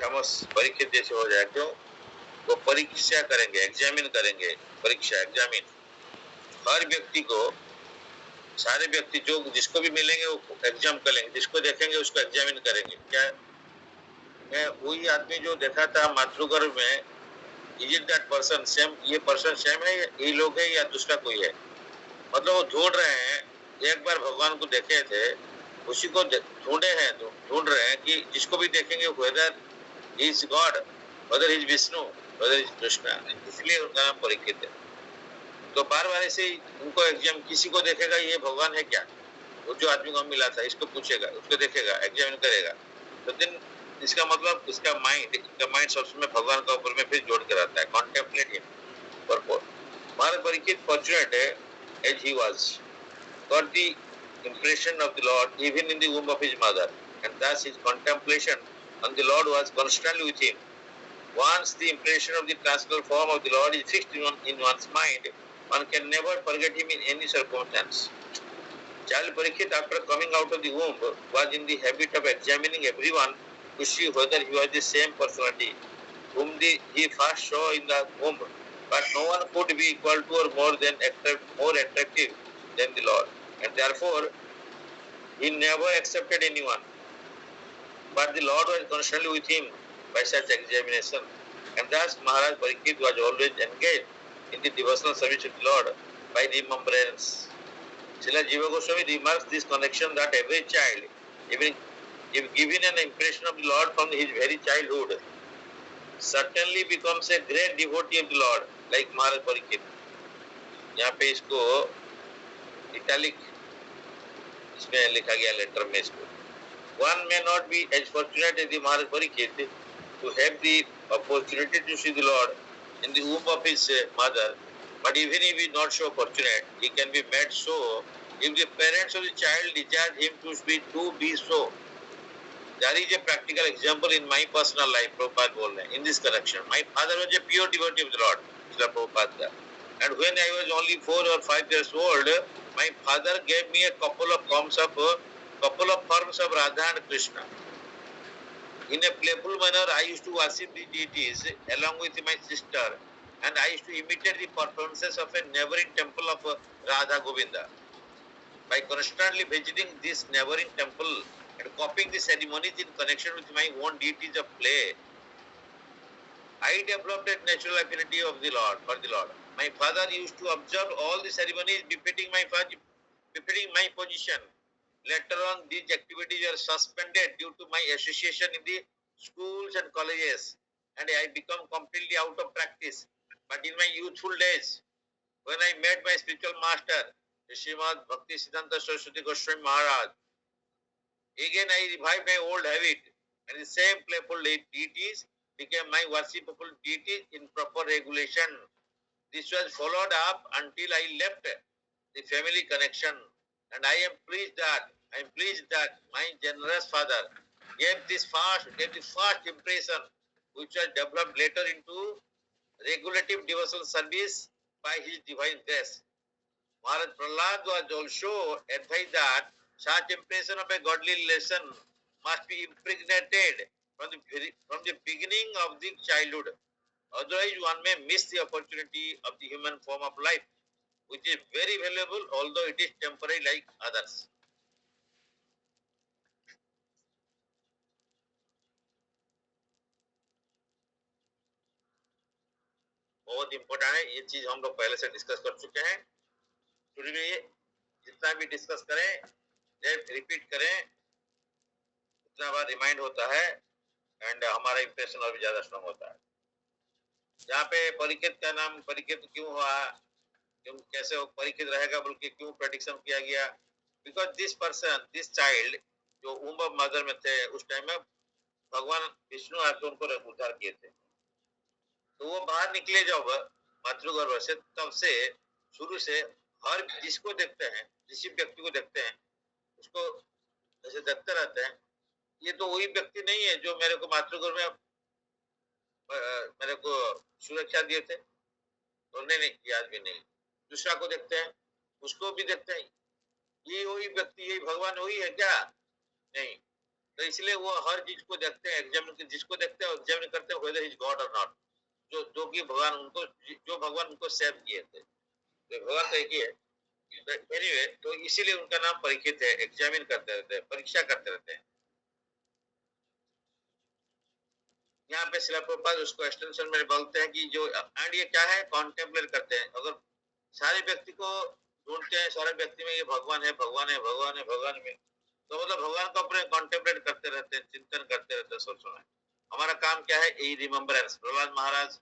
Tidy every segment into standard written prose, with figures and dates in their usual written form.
Thomas Parikshit जैसे हो जाए। क्यों? वो परीक्षा करेंगे, एग्जामिन करेंगे, परीक्षा एग्जामिन हर व्यक्ति को, सारे व्यक्ति जो जिसको भी मिलेंगे वो एग्जाम करेंगे, जिसको देखेंगे उसको एग्जामिन करेंगे। क्या मैं वही आदमी जो देखा था मातृगर्भ में, is it that person same, ये पर्सन सेम है, ये लोग है या दूसरा कोई है? मतलब वो ढूंढ रहे हैं, एक बार भगवान को देखे थे उसी को ढूंढे हैं, ढूंढ रहे हैं कि जिसको भी देखेंगे whether is God, whether is Vishnu, whether is Krishna, इसलिए उनका नाम परीक्षित है। तो बार बार ऐसे उनको एग्जाम, किसी को देखेगा ये भगवान है क्या, वो जो आदमी को मिला था इसको पूछेगा, उसको देखेगा, एग्जामिन करेगा, तो दिन इसका मतलब इसका माइंड सबसे भगवान का ऊपर में फिर जोड़ के रहता है, contemplate him purpose. Maharaj Parikshit fortunate है, as he was got the impression of the Lord even in the womb of his mother, and thus his contemplation on the Lord was constantly with him. Once the impression of the transcendental form of the Lord is fixed in one's mind, one can never forget him in any circumstance. Child Parikshit, after coming out of the womb, was in the habit of examining everyone to see whether he was the same personality whom he first saw in the womb. But no one could be equal to or more attractive than the Lord, and therefore he never accepted anyone. But the Lord was constantly with him by such examination, and thus Maharaj Parikshit was always engaged in the devotional service of the Lord by remembrance. Srila Jiva Goswami remarks this connection that every child, even if given an impression of the Lord from his very childhood, certainly becomes a great devotee of the Lord, like Maharaj Parikshit. यहाँ पे इसको italic इसमें लिखा गया letter में इसको, one may not be as fortunate as the Maharaj Parikshit to have the opportunity to see the Lord in the womb of his mother, but even if he is not so fortunate, he can be made so if the parents of the child desire him to be so. There is a practical example in my personal life, Prabhupada बोल रहे हैं, in this connection. My father was a pure devotee of the Lord, Srila Prabhupada. And when I was only 4 or 5 years old, my father gave me a couple of forms of Radha and Krishna. In a playful manner, I used to worship the deities along with my sister, and I used to imitate the performances of a neighboring temple of Radha Govinda. By constantly visiting this neighboring temple and copying the ceremonies in connection with my own deities of play, I developed a natural affinity of the Lord for the Lord. My father used to observe all the ceremonies befitting my position. Later on, these activities were suspended due to my association in the schools and colleges, and I became completely out of practice. But in my youthful days, when I met my spiritual master, Srimad Bhakti Siddhanta Saraswati Goswami Maharaj, again I revived my old habit, and the same playful deities became my worshipful deities in proper regulation. This was followed up until I left the family connection, and I am pleased that my generous father gave the first impression, which was developed later into regulative devotional service by his divine grace. Maharaj Prahlad was also advised that such impression of a godly lesson must be impregnated from the beginning of the childhood. Otherwise, one may miss the opportunity of the human form of life, which is very valuable, although it is temporary like others. बहुत important है, ये चीज हम लोग पहले से discuss कर चुके हैं। शुरू में ये जितना भी डिस्कस करें, रिपीट करें, उतना बार रिमाइंड होता है एंड हमारा इंप्रेशन और भी ज्यादा स्ट्रांग होता है। यहाँ पे परीक्षित का नाम परीक्षित क्यों हुआ, क्यों कैसे वो परीक्षित रहेगा बल्कि क्यों प्रेडिक्शन किया गया? बिकॉज दिस चाइल्ड जो वुम्ब ऑफ मदर में थे उस टाइम में भगवान विष्णु आके उनको उद्धार किए थे, तो वो बाहर निकले जब मातृगर्भ से, तब से शुरू से हर जिसको देखते हैं, जिस व्यक्ति को देखते हैं उसको ऐसे देखते रहते हैं, ये तो वही व्यक्ति नहीं है जो मेरे को मातृगर्भ में मेरे को सुरक्षा दिए थे, तो नहीं, ये आदमी नहीं। दूसरा को देखते हैं, उसको भी देखते हैं, ये वही व्यक्ति, यही भगवान वही है क्या? नहीं। तो इसलिए वो हर चीज को देखते हैं, एग्जामिन जिसको देखते हैं एग्जामिन करते हैं whether he is God or not, जो कि भगवान उनको, जो भगवान उनको सेव किए थे, तो भगवान तो एक ही है। एनीवे, तो इसीलिए उनका नाम परीक्षित है, एग्जामिन करते रहते हैं, परीक्षा करते रहते हैं। यहाँ पे श्रील प्रभुपाद उसको एक्सटेंशन में बोलते हैं कि जो एंड ये क्या है, कॉन्टेम्पलेट करते हैं। अगर सारे व्यक्ति को ढूंढते हैं, सारे व्यक्ति में ये भगवान है, भगवान है, भगवान है, भगवान में, तो मतलब भगवान को अपने कॉन्टेम्पलेट करते रहते हैं, चिंतन करते रहते हैं सब समय। हमारा काम क्या है, यही रिमेम्बरेंस। प्रहलाद महाराज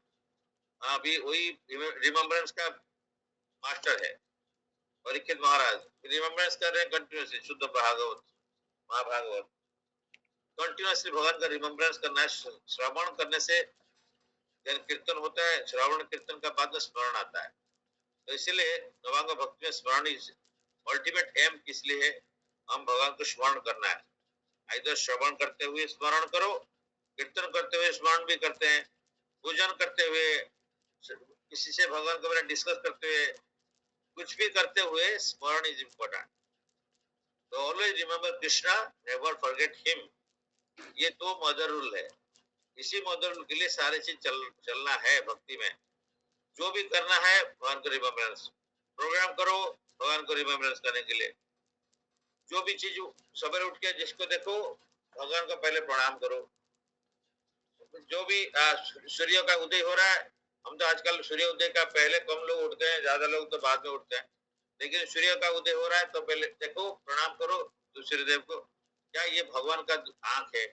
अभी वही रिमेम्बरेंस का मास्टर है। परीक्षित महाराज रिमेम्बरेंस कर रहे हैं कंटिन्यूसली, शुद्ध भागवत महाभागवत कंटिन्यूसली भगवान का रिमेम्बरेंस करना है। श्रवण करने से जन कीर्तन होता है, श्रवण कीर्तन का बाद में स्मरण आता है। तो इसीलिए नवांग भक्ति में स्मरण अल्टीमेट एम किस लिए है, हम भगवान को स्मरण करना है। इधर श्रवण करते हुए स्मरण करो, कीर्तन करते हुए स्मरण भी करते हैं, पूजन करते हुए, किसी से भगवान के बारे में डिस्कस करते हुए, कुछ भी करते हुए स्मरण इज इम्पोर्टेंट। तो always remember Krishna, never forget him. ये दो मदर रूल है। इसी मदर रूल के लिए सारे चीज चलना है भक्ति में। जो भी करना है भगवान को रिमेम्बरेंस, प्रोग्राम करो भगवान को रिमेम्बरेंस करने के लिए। जो भी चीज सवेरे उठ के जिसको देखो भगवान को पहले प्रणाम करो। जो भी सूर्य का उदय हो रहा है, हम तो आजकल सूर्य उदय का पहले कम लोग उठते हैं, ज्यादा लोग तो बाद में उठते हैं, लेकिन सूर्य का उदय हो रहा है तो पहले देखो, प्रणाम करो सूर्यदेव को। क्या ये भगवान का आंख है?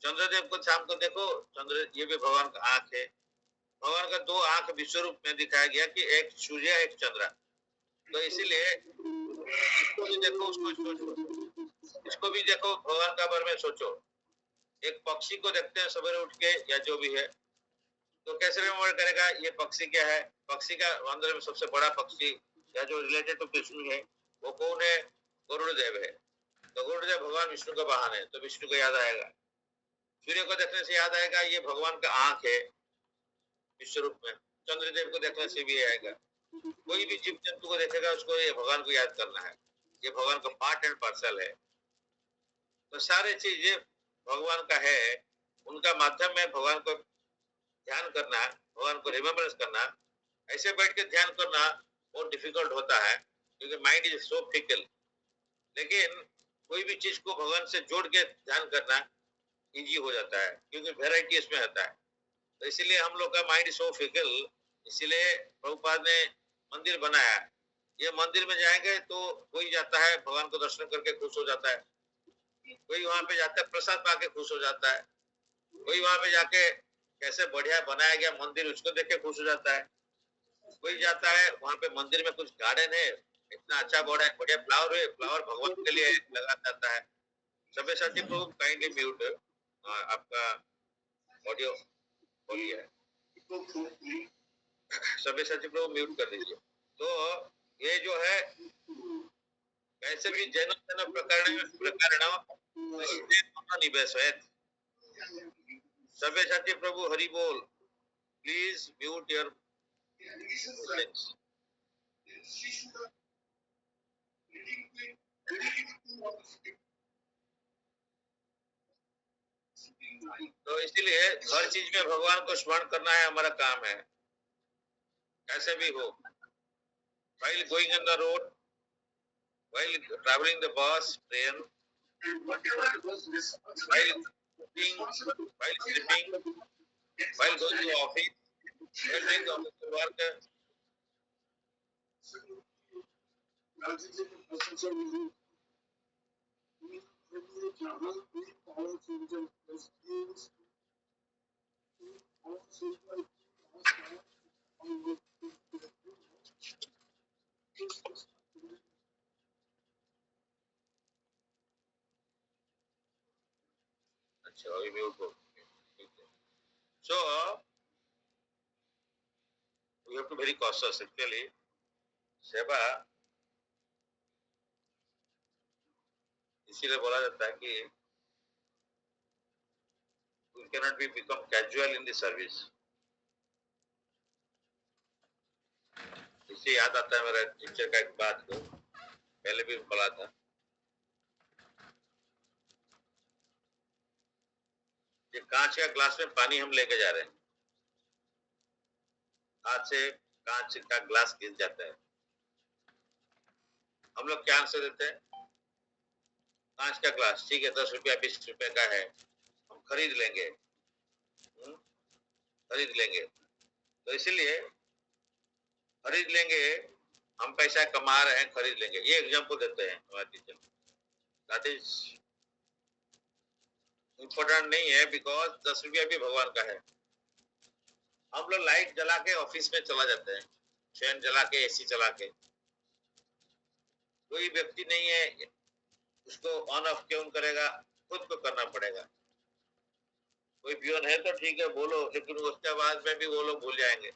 चंद्रदेव को शाम को देखो, चंद्र ये भी भगवान का आंख है। भगवान का दो आंख विश्व रूप में दिखाया गया कि एक सूर्य एक चंद्र। तो इसीलिए इसको भी देखो, उसको सोचो, इसको भी देखो, भगवान का बारे में सोचो। एक पक्षी को देखते हैं सवेरे उठ के या जो भी है, तो कैसे रिमेम्बर करेगा ये पक्षी क्या है? पक्षी का अंदर में सबसे बड़ा पक्षी या जो रिलेटेड टू विष्णु है वो कौन है? गरुड़देव है। तो गरुड़देव भगवान विष्णु का वाहन है, तो विष्णु को याद आएगा। सूर्य को देखने से याद आएगा ये भगवान का आंख है विश्व रूप में। चंद्रदेव को देखने से भी आएगा। कोई भी जीव जंतु को देखेगा उसको ये भगवान को याद करना है, ये भगवान का पार्ट एंड पार्सल है। तो सारे चीजें भगवान का है, उनका माध्यम में भगवान को ध्यान करना, भगवान को रिमेम्बरेंस करना। ऐसे बैठ के ध्यान करना बहुत डिफिकल्ट होता है क्योंकि माइंड इज सो फिकल। लेकिन कोई भी चीज को भगवान से जोड़ के ध्यान करना इजी हो जाता है क्योंकि वेराइटी इसमें आता है। तो इसीलिए हम लोग का माइंड सो फिकल, इसीलिए प्रभुपाद ने मंदिर बनाया। ये मंदिर में जाएंगे तो कोई जाता है भगवान को दर्शन करके खुश हो जाता है, कोई वहां पे जाता है प्रसाद पाके खुश हो जाता है, कोई वहां पे जाके कैसे बढ़िया बनाया गया मंदिर उसको देख के खुश हो जाता है, कोई जाता है वहां पे मंदिर में कुछ गार्डन है, इतना अच्छा बड़ा बढ़िया फ्लावर है, फ्लावर भगवान के लिए लगा जाता है। सभ्य साथी प्रभु काइंडली म्यूट आपका ऑडियो बोलिए है, सभ्य साथी प्रभु म्यूट कर दीजिए। तो ये जो है कैसे भी जैन प्रकरण निवेश है। सभ्य साथी प्रभु हरि बोल, प्लीज म्यूट योर। तो इसीलिए हर चीज में भगवान को स्मरण करना है, हमारा काम है, कैसे भी हो। While going on the road, while traveling the bus, train, while cooking, while sleeping, while going to office, while doing the office work. अच्छा, अभी म्यूट हो। So we have to very cautious actually. सेवा इसीलिए बोला जाता है कि we cannot be become casual in the service. इससे याद आता है मेरा टीचर का एक बात को पहले भी बोला था। ये कांच का ग्लास में पानी हम लेके जा रहे हैं, हाथ से कांच का ग्लास गिर जाता है, हम लोग क्या आंसर देते हैं? कांच का ग्लास ठीक है, 10 रुपया 20 रुपए का है, हम खरीद लेंगे, खरीद लेंगे। तो इसीलिए खरीद लेंगे, हम पैसा कमा रहे हैं, खरीद लेंगे, ये एग्जाम्पल देते हैं हमारे टीचर। दैट इज इम्पोर्टेंट नहीं है, बिकॉज 10 रुपया भी भगवान का है। हम लोग लाइट जला के ऑफिस में चला जाते हैं, फैन जला के, एसी चला के, कोई व्यक्ति नहीं है उसको ऑन ऑफ क्यों करेगा, खुद को करना पड़ेगा। कोई पियोन है तो ठीक है बोलो, लेकिन उसके बाद में भी वो लोग भूल जाएंगे,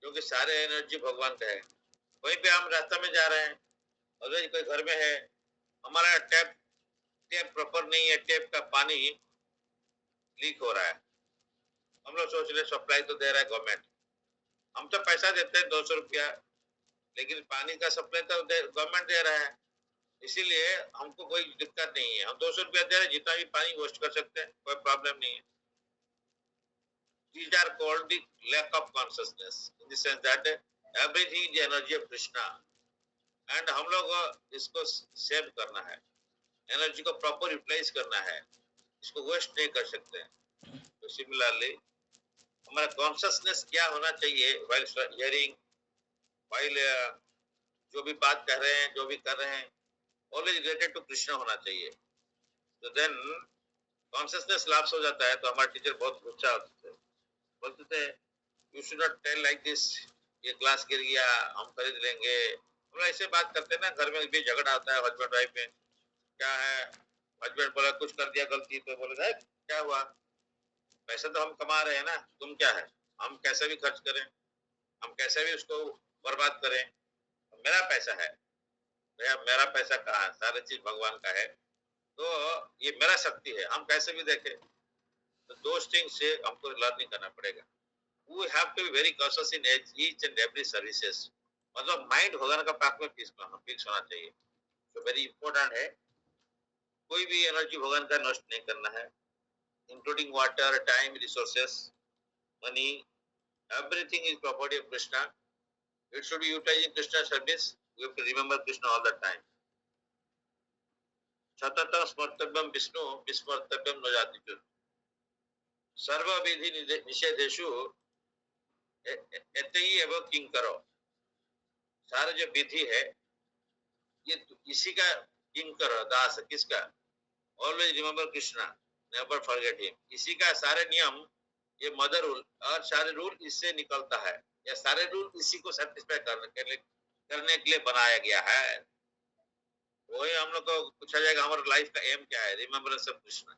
क्योंकि सारे एनर्जी भगवान का है। वहीं पे हम रास्ता में जा रहे हैं, अगर कोई घर में है, हमारा टैप प्रॉपर नहीं है, टैप का पानी लीक हो रहा है, हम लोग सोच रहे सप्लाई तो दे रहा है गवर्नमेंट, हम तो पैसा देते हैं 200 रुपया, लेकिन पानी का सप्लाई तो गवर्नमेंट दे रहा है, इसीलिए हमको कोई दिक्कत नहीं है, हम 200 रुपया दे रहे हैं, जितना भी पानी वेस्ट कर सकते हैं, कोई प्रॉब्लम नहीं है। These are called the lack of consciousness, in the sense that everything is the energy of Krishna, and हम लोग इसको सेव करना है, एनर्जी को प्रॉपर यूटिलाइज करना है, इसको वेस्ट नहीं कर सकते हैं। तो सिमिलरली हमारा कॉन्शियसनेस क्या होना चाहिए while hearing, while जो भी बात कह रहे हैं, जो भी कर रहे हैं, always related to कृष्ण होना चाहिए। तो देन कॉन्शियसनेस लैप्स हो जाता है, तो हमारे टीचर बहुत गुस्सा होते थे, बोलते थे you should not tell like this, ये ग्लास गिर गया हम खरीद लेंगे। हम लोग ऐसे बात करते हैं ना, घर में भी झगड़ा होता है हस्बैंड वाइफ में, क्या है, हस्बैंड बोला कुछ कर दिया गलती, तो बोले क्या हुआ, पैसा तो हम कमा रहे हैं ना, तुम क्या है, हम कैसे भी खर्च करें, हम कैसे भी उसको बर्बाद करें, मेरा पैसा है भैया, मेरा पैसा कहाँ है, सारी चीज भगवान का है, तो ये मेरा शक्ति है, हम कैसे भी देखें। तो दो थिंग्स से हमको लर्निंग करना पड़ेगा। We have to be very cautious in each and every services, मतलब माइंड भगवान का पाक में फिक्स होना चाहिए। तो वेरी इंपॉर्टेंट है, कोई भी एनर्जी भगवान का नष्ट नहीं करना है, including water, time, resources, money, everything is property of Krishna. It should be utilizing Krishna service. We have to remember Krishna all the time. सततं स्मर्तव्यम विष्णु विस्मर्तव्यम न जाति, सर्व विधि निषेधेषु एते ही एवं किंग करो, सारा जो विधि है ये इसी का किंग करो, दास किसका, always remember Krishna, never forget him, इसी का सारे नियम, ये मदर रूल, और सारे रूल इससे निकलता है, या सारे रूल इसी को सेटिस्फाई करने के लिए बनाया गया है। वही हम लोग को पूछा जाएगा हमारे लाइफ का एम क्या है, remembrance of Krishna.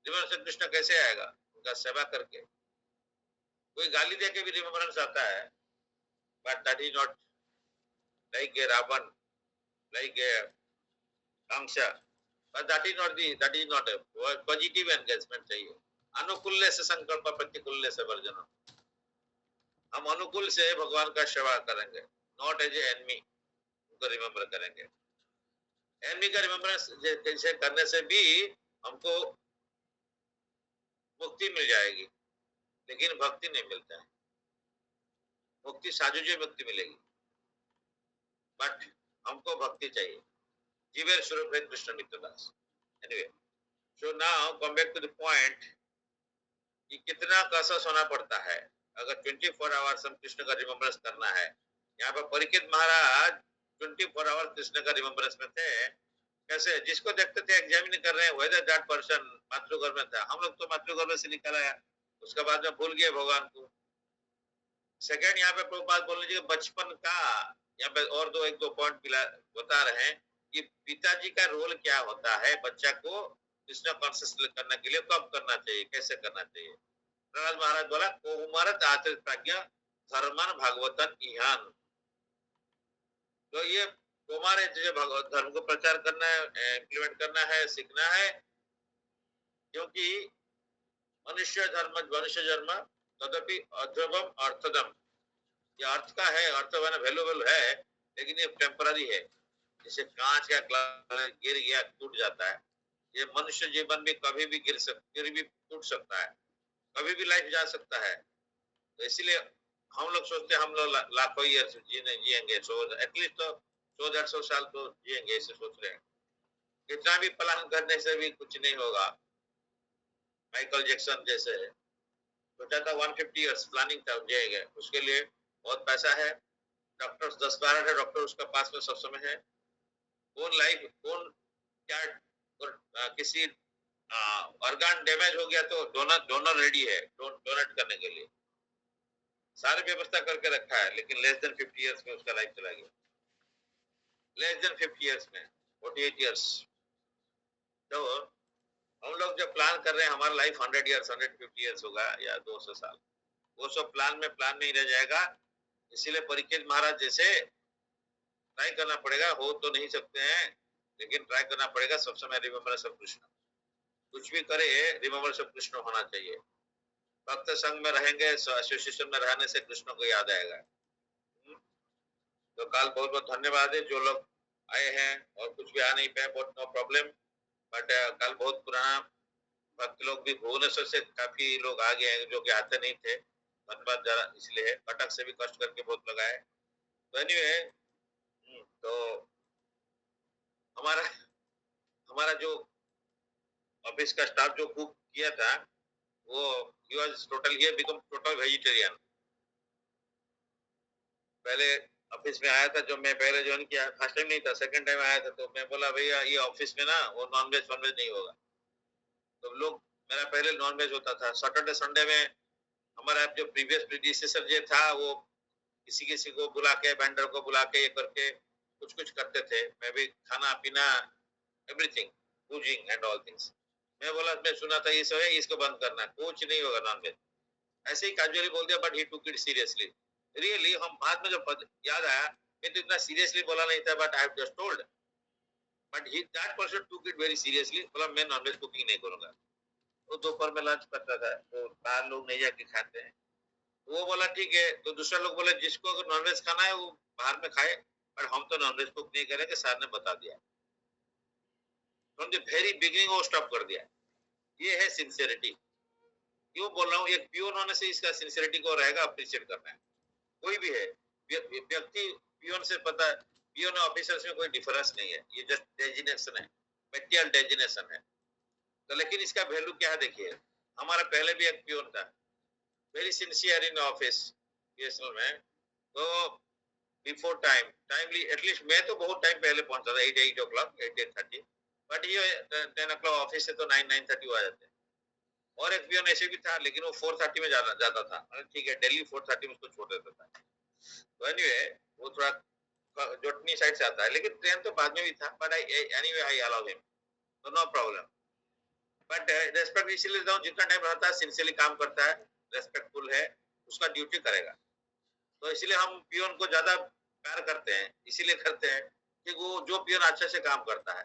Remembrance of Krishna कैसे आएगा, उनका सेवा करके। कोई गाली दे के भी रिमेम्बरेंस आता है, but that is not like a Ravan, like a कांक्षा, but that is not a positive engagement चाहिए। अनुकूल से संकल्प, प्रतिकूल से वर्जन, हम अनुकूल से भगवान का सेवा करेंगे, नॉट एज ए एनमी, उनको रिमेम्बर करेंगे। एनमी का रिमेम्बरेंस जैसे करने से भी हमको मुक्ति मिल जाएगी, लेकिन भक्ति नहीं मिलता है, मुक्ति साजुजी मुक्ति मिलेगी, बट हमको भक्ति चाहिए। जीवेर स्वरूप है कृष्ण नित्यदास। Anyway, so now come back to the point कि कितना कॉन्शियस होना पड़ता है अगर 24 आवर्स हम कृष्ण का रिमेम्बरेंस करना है। यहाँ पर परीक्षित महाराज 24 आवर्स कृष्ण का रिमेम्बरेंस में थे। कैसे, जिसको देखते थे एग्जामिन कर रहे हैं, वेदर दैट पर्सन मातृगर्भ में था, हम लोग तो मातृगर्भ से निकल आया, उसके बाद में भूल गए भगवान को। सेकेंड, यहाँ पे प्रभुपाद बोल लीजिए बचपन का, यहाँ पे और एक दो पॉइंट बता रहे हैं कि पिताजी का रोल क्या होता है बच्चा को कृष्ण कॉन्शियस करने के लिए, कब करना चाहिए, कैसे करना चाहिए। प्रहलाद महाराज बोला कौमारत आचरित प्रज्ञा धर्मन भागवतन इहान, तो ये कौमार जो भगवत धर्म को प्रचार करना है, इम्प्लीमेंट करना है, सीखना है, क्योंकि मनुष्य जन्म तदपि अध्रुवम अर्थदम, ये अर्थ का है, अर्थ वैल्यूएबल है, लेकिन ये टेम्पररी है। जैसे कांच का ग्लास गिर गया टूट जाता है, ये मनुष्य जीवन भी कभी भी गिर भी टूट सकता है, कभी भी लाइफ जा सकता है। तो इसीलिए हम लोग सोचते हैं हम लोग लाखों ईयर जिएंगे, सो एटलीस्ट तो 100-150 साल तो जिएंगे, ऐसे सोच रहे हैं। कितना भी प्लान करने से भी कुछ नहीं होगा। माइकल जैक्सन जैसे सोचा था 150 ईयर्स प्लानिंग था, जिएंगे, उसके लिए बहुत पैसा है, डॉक्टर्स 10-12 है डॉक्टर उसका पास में सब समय है। कौन लाइफ कौन क्या और किसी ऑर्गन डैमेज हो गया तो डोनर डोनर रेडी है डोनेट करने के लिए, सारी व्यवस्था करके रखा है, लेकिन लेस देन 50 इयर्स में उसका लाइफ चला गया, लेस देन 50 इयर्स में, 48 इयर्स। तो हम लोग जब प्लान कर रहे हैं हमारा लाइफ 100 इयर्स 150 इयर्स होगा या 200 साल, वो सब प्लान में ही रह जाएगा। इसीलिए परीक्षित महाराज जैसे ट्राई करना पड़ेगा, हो तो नहीं सकते हैं लेकिन ट्राई करना पड़ेगा, सब समय रिमेम्बर सब कृष्ण, कुछ भी करे रिमेम्बर सब कृष्ण होना चाहिए। भक्त संघ में रहेंगे, एसोसिएशन में रहने से कृष्ण को याद आएगा। तो कल बहुत बहुत धन्यवाद है जो लोग आए हैं, और कुछ भी आ नहीं पाए बहुत नो प्रॉब्लम, बट कल बहुत पुराना भक्त लोग भी भुवनेश्वर से काफी लोग आ गए हैं जो कि आते नहीं थे, धन्यवाद जरा इसलिए, कटक से भी कष्ट करके बहुत लोग आए। तो एनीवे, तो हमारा हमारा जो ऑफिस का स्टाफ जो कुक किया था वो he was total here become total vegetarian. पहले ऑफिस में आया था, जो मैं पहले ज्वाइन किया, फर्स्ट टाइम नहीं था, सेकंड टाइम आया था, तो मैं बोला भैया ये ऑफिस में ना वो नॉनवेज नहीं होगा। तो लोग, मेरा पहले नॉनवेज होता था सैटरडे संडे में, हमारा जो प्रीवियस प्रीडिसेसर जो था वो किसी किसी को बुला के, वेंडर को बुला के, ये करके कुछ कुछ करते थे, मैं भी खाना पीना everything, cooking and all things. मैं बोला, मैं सुना था ये सब है, इसको बंद करना, कुछ नहीं होगा नॉनवेज, ऐसे ही कैजुअली बोल दिया, but he took it seriously. Really हम बाद में जब याद आया, मैं तो इतना सीरियसली बोला नहीं था, but I have just told, but he that person took it very seriously, बोला मैं नॉनवेज कुकिंग नहीं करूंगा। वो दोपहर में लंच करता था, तो बाहर लोग नहीं जाके खाते हैं, वो बोला ठीक है, तो दूसरा लोग बोले जिसको अगर नॉनवेज खाना है वो बाहर में खाए, पर हम तो नॉनवेज कुक नहीं करेंगे, सर ने बता दिया, फ्रॉम द वेरी बिगिनिंग वो स्टॉप कर दिया। ये है सिंसियरिटी। क्यों बोल रहा हूँ, एक प्योर होने से इसका सिंसियरिटी को रहेगा अप्रिशिएट करना है। कोई भी है व्यक्ति, पियोन से पता है, पियोन ऑफिसर्स में कोई डिफरेंस नहीं है, ये जस्ट डेजिनेशन है, मेटेरियल डेजिनेशन है। तो लेकिन इसका वैल्यू क्या है देखिए, हमारा पहले भी एक पियोन था, very sincere in office BSNL में, तो बिफोर टाइमली, एटलीस्ट मैं तो बहुत टाइम पहले पहुंचता था, 8 o'clock 8:30, बट ये 10 o'clock ऑफिस से तो 9-9:30 आ जाते हैं। और एक पियोन ऐसे भी था, लेकिन वो 4:30 में जाता था, ठीक है, दिल्ली 4:30 में उसको छोड़ देता था। तो एनीवे, वो थोड़ा जोटनी साइड से आता है, लेकिन ट्रेन तो बाद में भी था, but anyway I allow him, तो नो प्रॉब्लम। बट रेस्पेक्ट इसीलिए देता हूँ, जितना टाइम रहता है सिंसियरली काम करता है, रेस्पेक्टफुल है, उसका ड्यूटी करेगा। तो इसलिए हम पियोन को ज्यादा प्यार करते हैं, इसीलिए करते हैं कि वो जो पियोन अच्छे से काम करता है,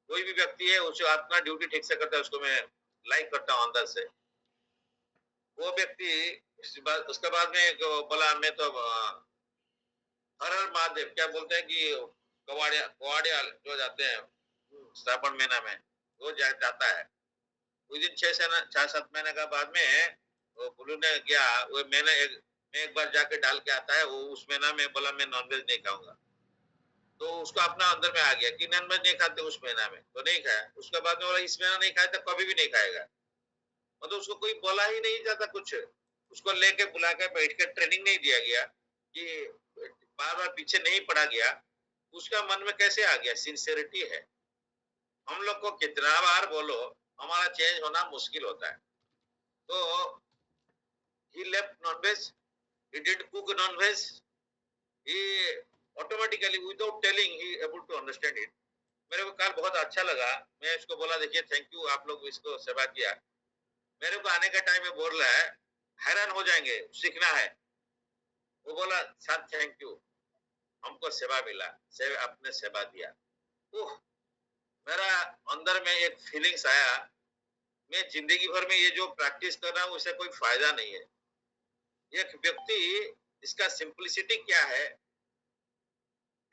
कोई भी व्यक्ति है उसे अपना ड्यूटी ठीक से करता है, उसको मैं लाइक करता हूँ अंदर से। वो व्यक्ति उसके बाद में बोला, मैं तो हर हर महादेव क्या बोलते हैं कि कवाड़िया कवाड़िया जो जाते हैं श्रावण महीना में, वो जाता है, उस दिन 6-7 महीने का बाद में वो बुलू ने गया, वो मैं एक बार जाके डाल के आता है, वो उस महीना में बोला मैं नॉनवेज नहीं खाऊंगा, तो उसको अपना अंदर में आ गया कि नॉनवेज नहीं खाते उस महीना में, तो नहीं खाया। उसके बाद में बोला इस महीना नहीं खाया तो कभी भी नहीं खाएगा, मतलब उसको कोई बोला ही नहीं जाता कुछ, उसको लेके बुला के बैठ के ट्रेनिंग नहीं दिया गया कि बार बार पीछे नहीं पड़ा गया, उसका मन में कैसे आ गया, सिंसियरिटी है। हम लोग को कितना बार बोलो, हमारा चेंज होना मुश्किल होता है। तो he left non-veg, he did cook non-veg, he automatically without telling he able to understand it। मेरे को कल बहुत अच्छा लगा, मैं इसको बोला देखिए थैंक यू, आप लोग इसको सेवा किया। मेरे को आने का टाइम में बोल रहा है, हैरान हो जाएंगे, सीखना है। वो बोला सर थैंक यू, हमको सेवा मिला, आपने सेवा दिया। ओह, मेरा अंदर में एक फीलिंग्स आया, मैं जिंदगी भर में ये जो प्रैक्टिस कर रहा हूँ उससे कोई फायदा नहीं है। एक व्यक्ति, इसका सिंपलिसिटी क्या है,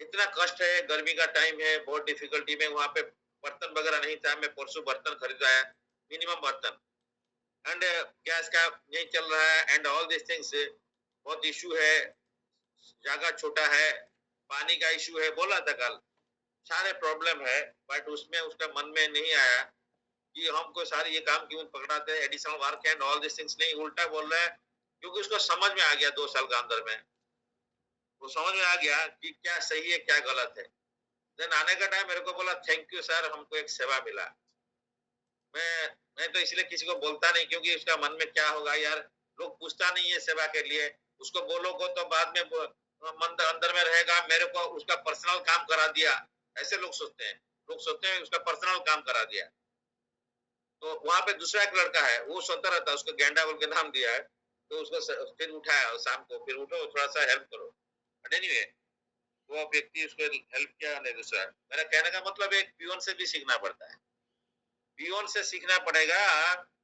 इतना कष्ट है, गर्मी का टाइम है, बहुत डिफिकल्टी में, वहां पे बर्तन वगैरह नहीं था, मैं परसों बर्तन खरीदाया, मिनिमम बर्तन, एंड गैस का नहीं चल रहा है, एंड ऑल दिस थिंग्स, बहुत इशू है, जगह छोटा है, पानी का इशू है, बोला था कल, सारे प्रॉब्लम है। बट उसमें उसका मन में नहीं आया कि हमको सारे ये काम क्यों पकड़ाते हैं, additional work and all this things, नहीं, उल्टा बोल रहा है, क्योंकि उसको समझ में आ गया 2 साल के अंदर में, वो समझ में आ गया कि क्या सही है क्या गलत है। देन आने का टाइम मेरे को बोला, थैंक यू सर, हमको एक सेवा मिला। मैं तो इसलिए किसी को बोलता नहीं, क्योंकि उसका मन में क्या होगा यार, लोग पूछता नहीं है सेवा के लिए, उसको बोलोगे तो बाद में मन अंदर में रहेगा, मेरे को उसका पर्सनल काम करा दिया, ऐसे लोग सोचते हैं, लोग सोचते हैं उसका पर्सनल काम करा दिया। तो वहां पे दूसरा एक लड़का है, वो सोता रहता है, उसको गेंडा बोल के नाम दिया है, तो उसको फिर उठाया और शाम को, फिर उठो थोड़ा सा हेल्प करो, बट एनीवे वो व्यक्ति उसको हेल्प किया नहीं दूसरा। मेरा कहने का मतलब एक पियोन से भी सीखना पड़ता है, पियोन से सीखना पड़ेगा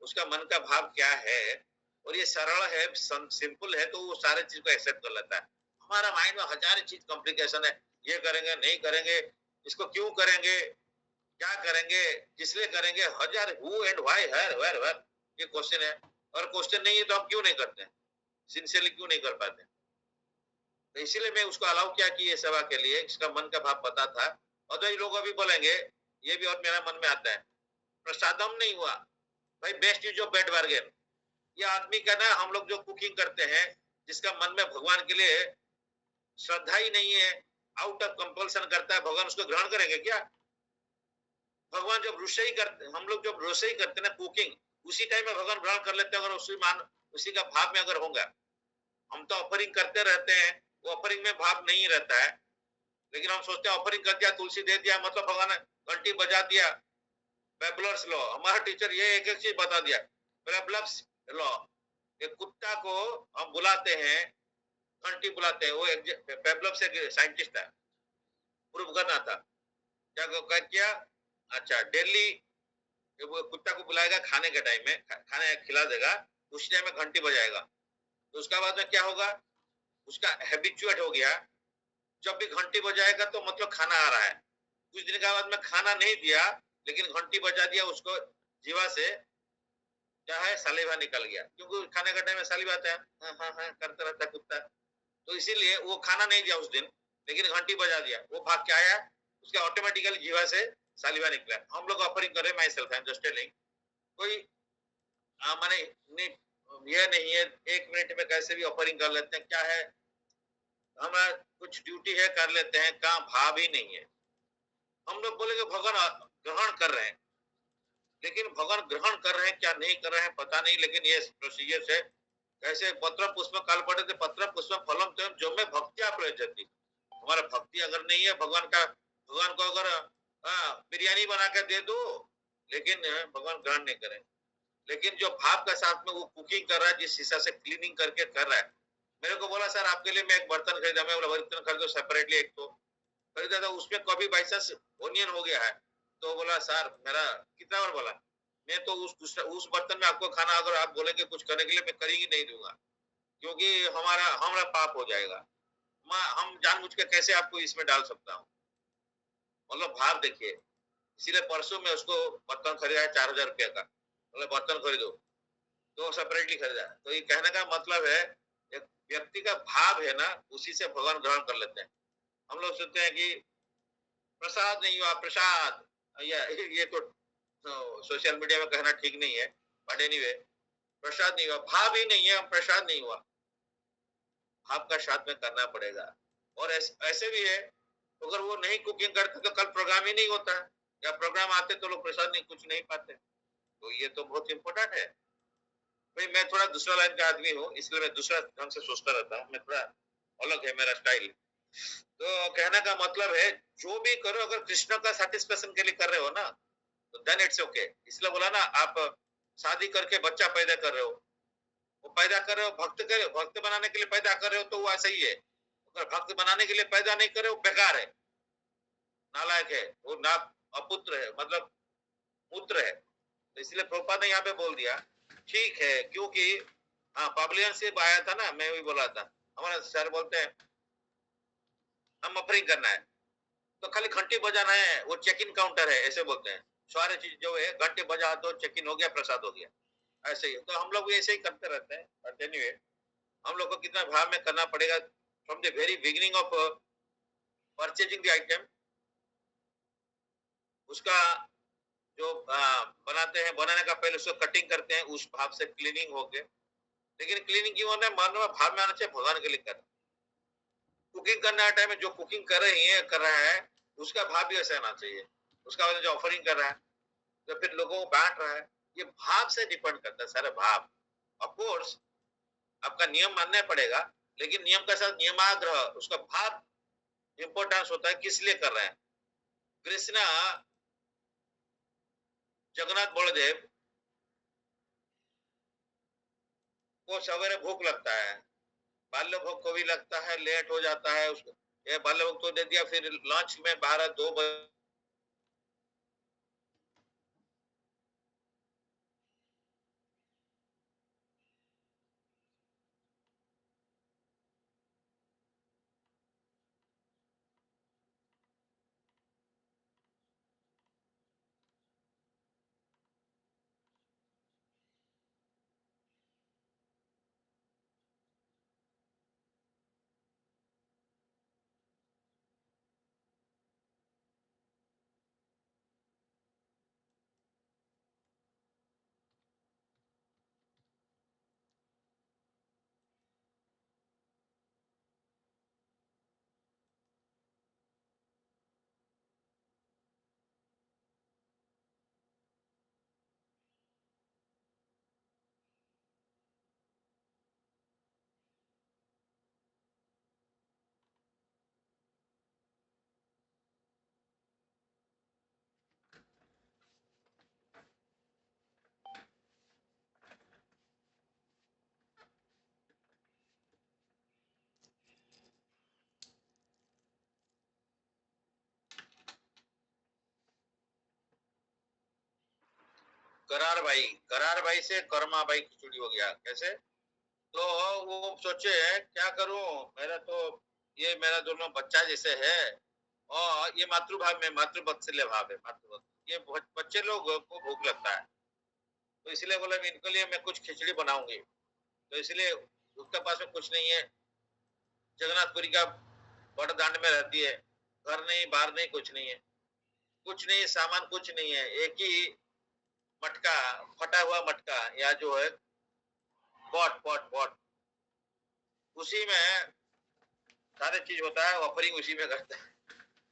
उसका मन का भाव क्या है, और ये सरल है, सिंपल है, तो वो सारे चीज को एक्सेप्ट कर लेता है। हमारा माइंड में हजार चीज कॉम्प्लिकेशन है, ये करेंगे नहीं करेंगे, इसको क्यों करेंगे, क्या करेंगे, किस लिए करेंगे, हजार हु एंड व्हाई हर वेयर वेयर, ये क्वेश्चन है। और क्वेश्चन नहीं है तो हम क्यों नहीं करते, सिंसियरली क्यों नहीं कर पाते। तो इसीलिए मैं उसको अलाउ किया कि ये सेवा के लिए, इसका मन का भाव पता था। और तो ये लोग अभी बोलेंगे, ये भी और मेरा मन में आता है, प्रसादम नहीं हुआ भाई, बेस्ट इज जो बेड बार्गेन। ये आदमी का ना, हम लोग जो कुकिंग करते हैं, जिसका मन में भगवान के लिए श्रद्धा ही नहीं है, आउट ऑफ कंपल्सन करता है, भगवान उसको ग्रहण करेंगे क्या। भगवान जब रसोई करते, हम लोग जब रसोई करते हैं ना, कुकिंग, उसी टाइम में भगवान ग्रहण कर लेते हैं, अगर उसी का भाव में अगर होगा। हम तो ऑफरिंग करते रहते हैं, वो ऑफरिंग में भाव नहीं रहता है, लेकिन हम सोचते हैं ऑफरिंग कर दिया, तुलसी दे दिया, मतलब भगवान ने घंटी बजा दिया। पेबलर्स लॉ, हमारा टीचर ये एक एक चीज बता दिया, पेबलर्स लॉ, एक कुत्ता को हम बुलाते हैं, घंटी बुलाते हैं, वो पेबलर्स एक साइंटिस्ट है, प्रूव करना था, क्या किया, अच्छा डेली वो कुत्ता को बुलाएगा, खाने के टाइम में खाने खिला देगा, उस टाइम में घंटी बजाएगा, तो उसका बाद में क्या होगा, उसका हैबिचुएट हो गया, जब भी घंटी बजाएगा तो मतलब खाना आ रहा है। कुछ दिन के बाद में खाना नहीं दिया, लेकिन घंटी बजा दिया, उसको जीवा से क्या है, सालिवा निकल गया, क्योंकि खाने का टाइम में सालिवा आता है, हाँ हाँ हाँ करता रहता कुत्ता, तो इसीलिए वो खाना नहीं दिया उस दिन, लेकिन घंटी बजा दिया, वो भाग के आया, उसके ऑटोमेटिकली जीवा से सालिवा निकला। हम लोग ऑफरिंग कर रहे, my self I am just telling, कोई माने ये नहीं है 1 मिनट में कैसे भी ऑफरिंग कर लेते हैं, क्या है, हमारा कुछ ड्यूटी है कर लेते हैं, काम भाव ही नहीं है। हम लोग बोलेंगे भगवान ग्रहण कर रहे हैं, लेकिन भगवान ग्रहण कर रहे हैं क्या नहीं कर रहे हैं पता नहीं, लेकिन ये प्रोसीजर है। कैसे पत्र पुष्प काल पड़े थे, पत्र पुष्प फलम तुम जो में भक्ति आप जाती, हमारा भक्ति अगर नहीं है भगवान का, भगवान को अगर बिरयानी बना के दे दो, लेकिन भगवान ग्रहण नहीं करें। लेकिन जो भाव के साथ में वो कुकिंग कर रहा है, जिस हिसाब से क्लीनिंग करके कर रहा है, मेरे को बोला सर आपके लिए मैं एक बर्तन खरीदा, मैं बोला बर्तन खरीदो सेपरेटली, एक तो खरीदा था, उसमें कभी बाई चांस ओनियन हो गया है, तो बोला सर मेरा कितना बार बोला, मैं तो उस बर्तन में आपको खाना अगर आप बोलेंगे कुछ करने के लिए, मैं कर ही नहीं दूंगा, क्योंकि हमारा हमारा पाप हो जाएगा। हम जानबूझ के कैसे आपको इसमें डाल सकता हूँ, मतलब भाव देखिए। इसीलिए परसों में उसको बर्तन खरीदा है 4,000 रुपये का, मतलब बर्तन खरीदो, तो सेपरेटली खरीदा। तो ये कहने का मतलब है, एक व्यक्ति का भाव है ना, उसी से भगवान ग्रहण कर लेते हैं। हम लोग सोचते हैं कि प्रसाद नहीं हुआ, प्रसाद, ये तो सोशल मीडिया में कहना ठीक नहीं है, बट एनीवे प्रसाद नहीं हुआ, भाव ही नहीं है, प्रसाद नहीं हुआ, भाव का साथ में करना पड़ेगा। और ऐसे भी है, अगर वो नहीं कुकिंग करते तो कल प्रोग्राम ही नहीं होता, या प्रोग्राम आते तो लोग प्रसाद नहीं कुछ नहीं पाते, तो ये तो बहुत इंपॉर्टेंट है। भाई मैं थोड़ा दूसरा लाइन का आदमी हूँ, इसलिए मैं दूसरा ढंग से सोचता रहता हूँ, मैं थोड़ा अलग है मेरा स्टाइल। तो कहने का मतलब है, जो भी करो अगर कृष्ण का सेटिस्फेक्शन के लिए कर रहे हो ना, तो देन इट्स ओके। इसलिए बोला ना, आप शादी करके बच्चा पैदा कर रहे हो, वो पैदा कर रहे हो भक्त बनाने के लिए पैदा कर रहे हो, तो वो ऐसा ही है। अगर भक्त बनाने के लिए पैदा नहीं कर रहे हो, बेकार है, नालायक है, वो ना अपुत्र है, मतलब पुत्र है। तो इसलिए प्रभुपाद ने यहाँ पे बोल दिया ठीक है, क्योंकि हाँ पब्लियन से आया था ना, मैं भी बोला था, हमारा सर बोलते हैं हम ऑफरिंग करना है, तो खाली घंटी बजाना है, वो चेक इन काउंटर है ऐसे बोलते हैं। सारे चीज जो है घंटे बजा दो, चेक इन हो गया, प्रसाद हो गया, ऐसे ही। तो हम लोग भी ऐसे ही करते रहते हैं। बट एनीवे, हम लोग को कितना भाव में करना पड़ेगा from the very beginning of purchasing the item. उसका जो बनाते हैं, बनाने का पहले उसको कटिंग करते हैं, उस भाव से क्लीनिंग हो गए। लेकिन क्लीनिंग क्यों होना है, मानव भाव में आना चाहिए, भगवान के लिए करना। कुकिंग करने टाइम में जो कुकिंग कर रही है, कर रहा है, उसका भाव भी ऐसा आना चाहिए। उसका मतलब जो ऑफरिंग कर रहा है, तो फिर लोगों को बांट रहा है, ये भाव से डिपेंड करता है सारे भाव। ऑफ कोर्स आपका नियम मानना पड़ेगा, लेकिन नियम के साथ नियमाग्रह, उसका भाव इंपॉर्टेंस होता है, किस लिए कर रहे हैं। कृष्णा जगन्नाथ बलदेव को सवेरे भूख लगता है, बाल्य भोग को भी लगता है, लेट हो जाता है उसको, ये बाल्य भोग तो दे दिया, फिर लंच में 12-2 बजे करार भाई से कर्मा भाई खिचड़ी हो गया कैसे। तो वो सोचे क्या करूं, मेरा तो ये मेरा दोनों बच्चा जैसे है, और ये मातृभाव में मातृवत्सल्य भाव है, ये बच्चे लोग को भूख लगता है, तो इसलिए बोला इनके लिए मैं कुछ खिचड़ी बनाऊंगी। तो इसलिए उसके पास में कुछ नहीं है, जगन्नाथपुरी का बड़ दांड में रहती है, घर नहीं, बाहर नहीं, कुछ नहीं है, कुछ नहीं, सामान कुछ नहीं है, एक ही मटका, फटा हुआ मटका, या जो है पॉट पॉट पॉट, उसी में सारे चीज होता है, ऑफरिंग उसी में करता है।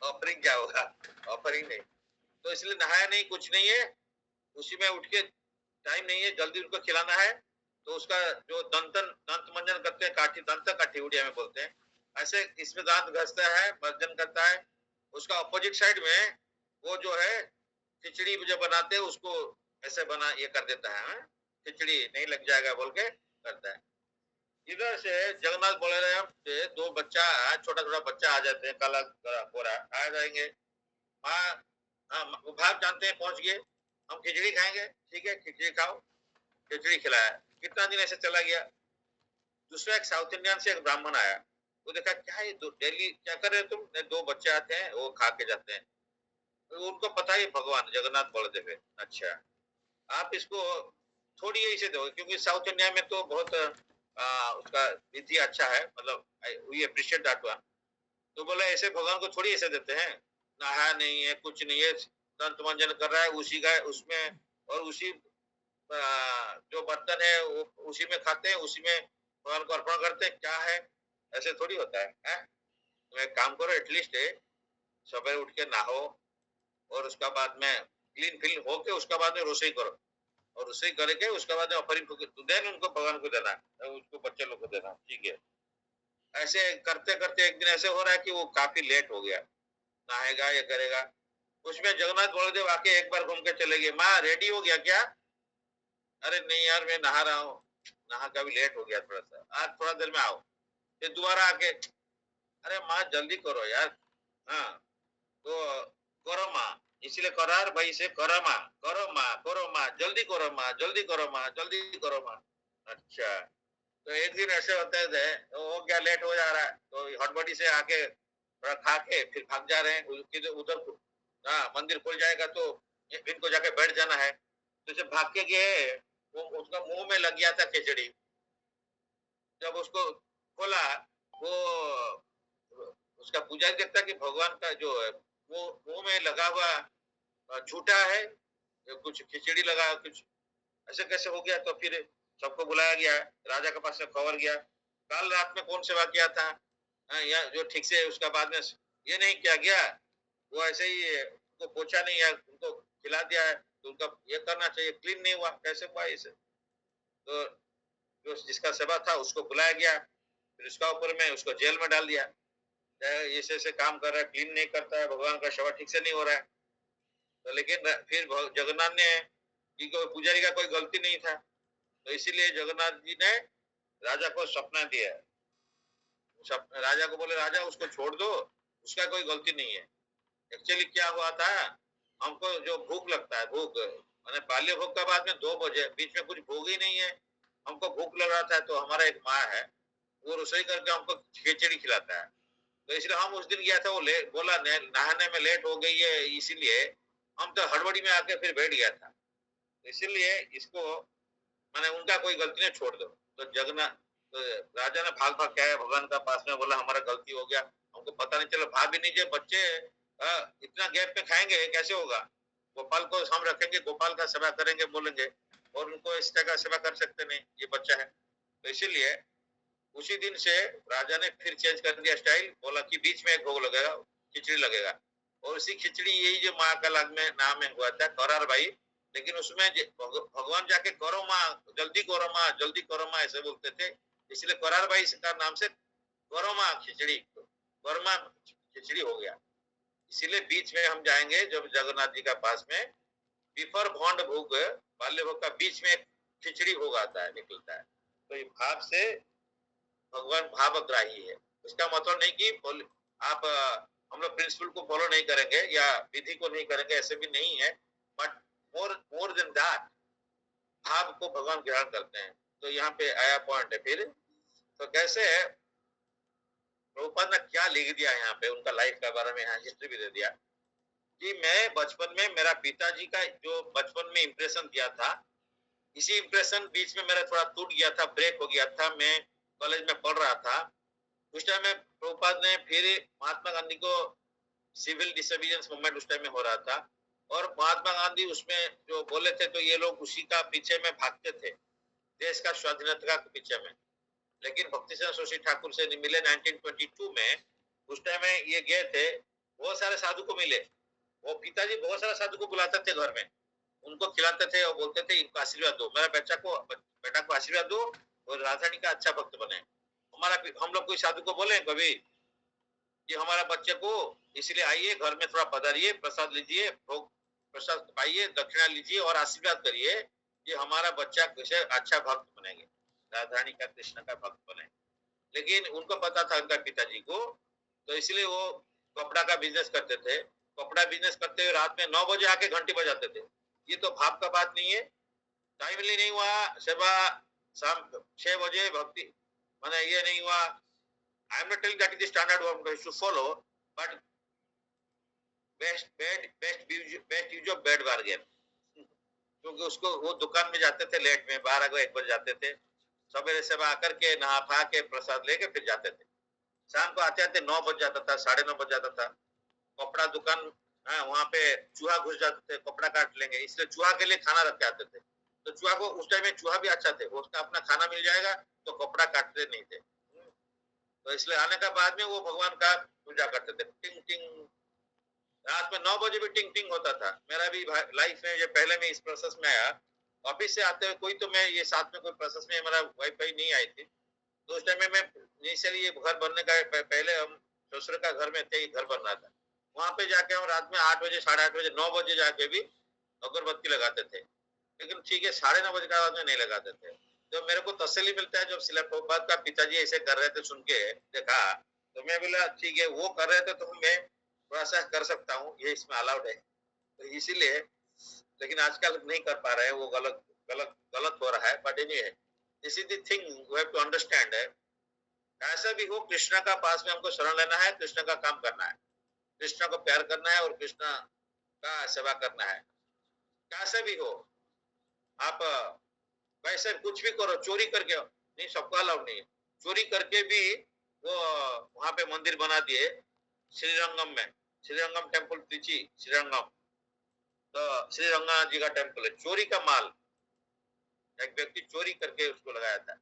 ऑफरिंग क्या होगा, ऑफरिंग नहीं। तो इसलिए नहाया नहीं, कुछ नहीं है, उसी में उठ के, टाइम नहीं है, जल्दी उनको खिलाना है। तो उसका जो दंत मंजन करते हैं, काठी, दंत काठी उड़िया में बोलते हैं, ऐसे इसमें दांत घसता है, मंजन करता है। उसका अपोजिट साइड में वो जो है खिचड़ी जो बनाते हैं उसको ऐसे बना ये कर देता है, हाँ? खिचड़ी नहीं लग जाएगा बोल के करता है। इधर से जगन्नाथ बलराम से दो बच्चा, छोटा छोटा बच्चा आ जाते हैं, काला गोरा आ जाएंगे। माँ, हाँ, वो भाग जानते हैं, पहुंच गए, हम खिचड़ी खाएंगे, ठीक है खिचड़ी खाओ। खिचड़ी खिलाया, कितना दिन ऐसे चला गया। दूसरा एक साउथ इंडियन से एक ब्राह्मण आया, वो देखा क्या है डेली क्या कर रहे हो तुम, दो बच्चे आते हैं वो खा के जाते हैं। तो उनको पता है भगवान जगन्नाथ बलदेव है। अच्छा, आप इसको थोड़ी ऐसे दो, क्योंकि साउथ इंडिया में तो बहुत उसका विधि अच्छा है, मतलब वी अप्रिशिएट दैट वन। तो बोले ऐसे भगवान को थोड़ी ऐसे देते हैं, नहाया नहीं है, कुछ नहीं है, दंत मंजन कर रहा है उसी का उसमें, और उसी जो बर्तन है वो उसी में खाते हैं, उसी में भगवान को अर्पण करते हैं, क्या है, ऐसे थोड़ी होता है? तो एक काम करो, एटलीस्ट सुबह उठ के नहाओ, और उसका बाद में क्लीन फिल होके उसका बाद में रसोई करो, और रसोई करके उसके बाद में ऑफरिंग देन उनको भगवान को देना, उसको बच्चे लोग को देना, ठीक है। ऐसे करते करते एक दिन ऐसे हो रहा है कि वो काफी लेट हो गया, नहाएगा ये करेगा। उसमें जगन्नाथ बलदेव आके एक बार घूम के चले गए, माँ रेडी हो गया क्या? अरे नहीं यार मैं नहा रहा हूँ, नहा का भी लेट हो गया थोड़ा सा, आज थोड़ा देर में आओ। फिर दोबारा आके, अरे माँ जल्दी करो यार। हाँ, तो करो माँ, इसलिए करार भाई से करो माँ, करो माँ, करो माँ, जल्दी करो माँ, जल्दी करो माँ, जल्दी करो माँ। अच्छा, तो एक दिन ऐसे होते थे, तो हो गया लेट हो जा रहा है, तो हड़बड़ी से आके थोड़ा खा के फिर भाग जा रहे हैं उधर उधर। हाँ, मंदिर खुल जाएगा तो इनको जाके बैठ जाना है। तो जब भाग के गए, वो उसका मुंह में लग गया था खिचड़ी। जब उसको खोला, वो उसका पुजारी देखता कि भगवान का जो है वो मुंह में लगा हुआ झूठा है, कुछ खिचड़ी लगा, कुछ ऐसे कैसे हो गया। तो फिर सबको बुलाया गया, राजा के पास से खबर गया, कल रात में कौन सेवा किया था, या जो ठीक से उसका बाद में ये नहीं किया गया, वो ऐसे ही उनको पोछा नहीं है, उनको खिला दिया है, तो उनका ये करना चाहिए, क्लीन नहीं हुआ, कैसे हुआ इसे। तो जो जिसका सेवा था उसको बुलाया गया, फिर उसका ऊपर में उसको जेल में डाल दिया, ऐसे ऐसे काम कर रहा है, क्लीन नहीं करता है, भगवान का सेवा ठीक से नहीं हो रहा है। तो लेकिन फिर जगन्नाथ ने, क्योंकि पुजारी का कोई गलती नहीं था, तो इसीलिए जगन्नाथ जी ने राजा को सपना दिया। राजा को बोले, राजा उसको छोड़ दो, उसका कोई गलती नहीं है। एक्चुअली क्या हुआ था, हमको जो भूख लगता है, भूख मैंने बाल्य भोग का बाद में 2 बजे बीच में कुछ भूख ही नहीं है, हमको भूख लग रहा था। तो हमारा एक माँ है, वो रसोई करके हमको खिचड़ी खिलाता है। तो इसलिए हम उस दिन गया था, वो लेट बोला नहाने में लेट हो गई है, इसीलिए हम तो हड़बड़ी में आके फिर बैठ गया था। तो इसीलिए इसको मैंने, उनका कोई गलती नहीं, छोड़ दो। तो तो राजा ने भाग भाग के आया भगवान का पास में, बोला हमारा गलती हो गया, हमको पता नहीं चला, भाग भी नहीं जाए बच्चे, इतना गैप में खाएंगे कैसे होगा। गोपाल को हम रखेंगे, गोपाल का सेवा करेंगे बोलेंगे, और उनको इस जगह सेवा कर सकते नहीं, ये बच्चा है। तो इसीलिए उसी दिन से राजा ने फिर चेंज कर दिया स्टाइल, बोला कि बीच में एक भोग लगेगा, खिचड़ी लगेगा। और उसी खिचड़ी, यही जो माँ का लग में नाम है हुआ था करार भाई, लेकिन उसमें भगवान जाके करो माँ, जल्दी करो माँ, जल्दी करो माँ ऐसे बोलते थे, इसलिए करार भाई का नाम से करो माँ खिचड़ी, करमा खिचड़ी हो गया। इसीलिए बीच में हम जाएंगे जब जगन्नाथ जी का पास में विफर भौंड भोग, बाल्य भोग का बीच में खिचड़ी भोग आता है, निकलता है। तो ये भाव से भगवान भावग्राही है। इसका मतलब नहीं कि आप हम लोग प्रिंसिपल को फॉलो नहीं करेंगे या विधि को नहीं करेंगे, ऐसे भी नहीं है, but more more than that, भाव को भगवान ग्रहण करते हैं। तो यहाँ पे आया पॉइंट है फिर। तो कैसे है, प्रभुपाद ने क्या लिख दिया यहाँ पे उनका लाइफ के बारे में, यहाँ हिस्ट्री भी दे दिया कि मैं बचपन में, मेरा पिताजी का जो बचपन में इंप्रेशन दिया था, इसी इंप्रेशन बीच में मेरा थोड़ा टूट गया था, ब्रेक हो गया था। मैं कॉलेज में पढ़ रहा था, उस टाइम में प्रभुपाद ने फिर महात्मा गांधी को, सिविल डिसोबीडियंस मूवमेंट उस टाइम में हो रहा था, और महात्मा गांधी उसमें जो बोले थे, तो ये लोग उसी का पीछे में भागते थे, देश का स्वाधीनता के पीछे में। लेकिन भक्ति सिंह जोशी ठाकुर से मिले 1922 में, उस टाइम में ये गए थे, बहुत सारे साधु को मिले। वो पिताजी बहुत सारे साधु को बुलाते थे घर में, उनको खिलाते थे और बोलते थे इनको आशीर्वाद दो, मेरा बेटा को आशीर्वाद दो और राजधानी का अच्छा भक्त बने। हमारा, हम लोग कोई साधु को बोले कभी कि हमारा बच्चे को, इसलिए आइए घर में थोड़ा पधारिए, प्रसाद लीजिए, भोग प्रसाद पाइए, दक्षिणा लीजिए और आशीर्वाद करिए कि हमारा बच्चा कैसे अच्छा भक्त बनेंगे, राजधानी का कृष्ण का भक्त बने। लेकिन उनको पता था उनका पिताजी को, तो इसलिए वो कपड़ा का बिजनेस करते थे। कपड़ा बिजनेस करते हुए रात में 9 बजे आके घंटी बजाते थे। ये तो भाव का बात नहीं है, टाइमली नहीं हुआ सेवा, शाम 6 बजे भक्ति, मैंने ये नहीं हुआ। I am not telling that is the standard one we should follow, but best use of bad bargain. क्योंकि उसको, वो दुकान में जाते थे लेट में, 12 को 1 बजे जाते थे, सवेरे सेवा आकर के नहा खा के प्रसाद लेके फिर जाते थे। शाम को आते आते 9 बज जाता था, 9:30 बज जाता था। कपड़ा दुकान, वहां पे चूहा घुस जाते थे, कपड़ा काट लेंगे, इसलिए चूहा के लिए खाना रख के आते थे। तो चूहा को, उस टाइम में चूहा भी अच्छा थे, उसका अपना खाना मिल जाएगा, तो कपड़ा काटते नहीं थे। तो इसलिए आने का बाद में वो भगवान का पूजा करते थे। टिंग टिंग, रात में 9 बजे भी टिंग टिंग होता था। मेरा भी लाइफ में, ये पहले में इस प्रोसेस में आया, ऑफिस से आते हुए कोई, तो मैं ये साथ में कोई प्रोसेस में मेरा वाईफाई नहीं आई थी, तो उस टाइम में मैं इनिशियली ये घर बनने का पहले हम ससुर का घर में थे, घर बन रहा था, वहां पे जाके हम रात में 8 बजे, 8:30 बजे, 9 बजे जाके भी अगरबत्ती लगाते थे। लेकिन ठीक है, 9:30 बजे के बाद में नहीं लगाते थे। तो मेरे को तसल्ली मिलता है, जब शिला प्रभुपाद का पिताजी ऐसे कर रहे थे, सुन के देखा, तो मैं बोला ठीक है, वो कर रहे थे तो मैं थोड़ा सा कर सकता हूँ, ये इसमें अलाउड है, तो इसीलिए। लेकिन आजकल नहीं कर पा रहे हैं, वो गलत गलत गलत हो रहा है, but anyway, this is the thing we have to understand है। ऐसा भी हो, कृष्ण का पास में हमको शरण लेना है, कृष्ण का काम करना है, कृष्ण को प्यार करना है और कृष्ण का सेवा करना है। कैसे भी हो आप, वैसे कुछ भी करो, चोरी करके नहीं, सबको अलाउड नहीं है। चोरी करके भी वो वहां पे मंदिर बना दिए श्रीरंगम में, श्रीरंगम टेम्पल त्रिची, श्रीरंगम, तो श्रीरंगनाथ जी का टेम्पल है। चोरी का माल एक व्यक्ति चोरी करके उसको लगाया था।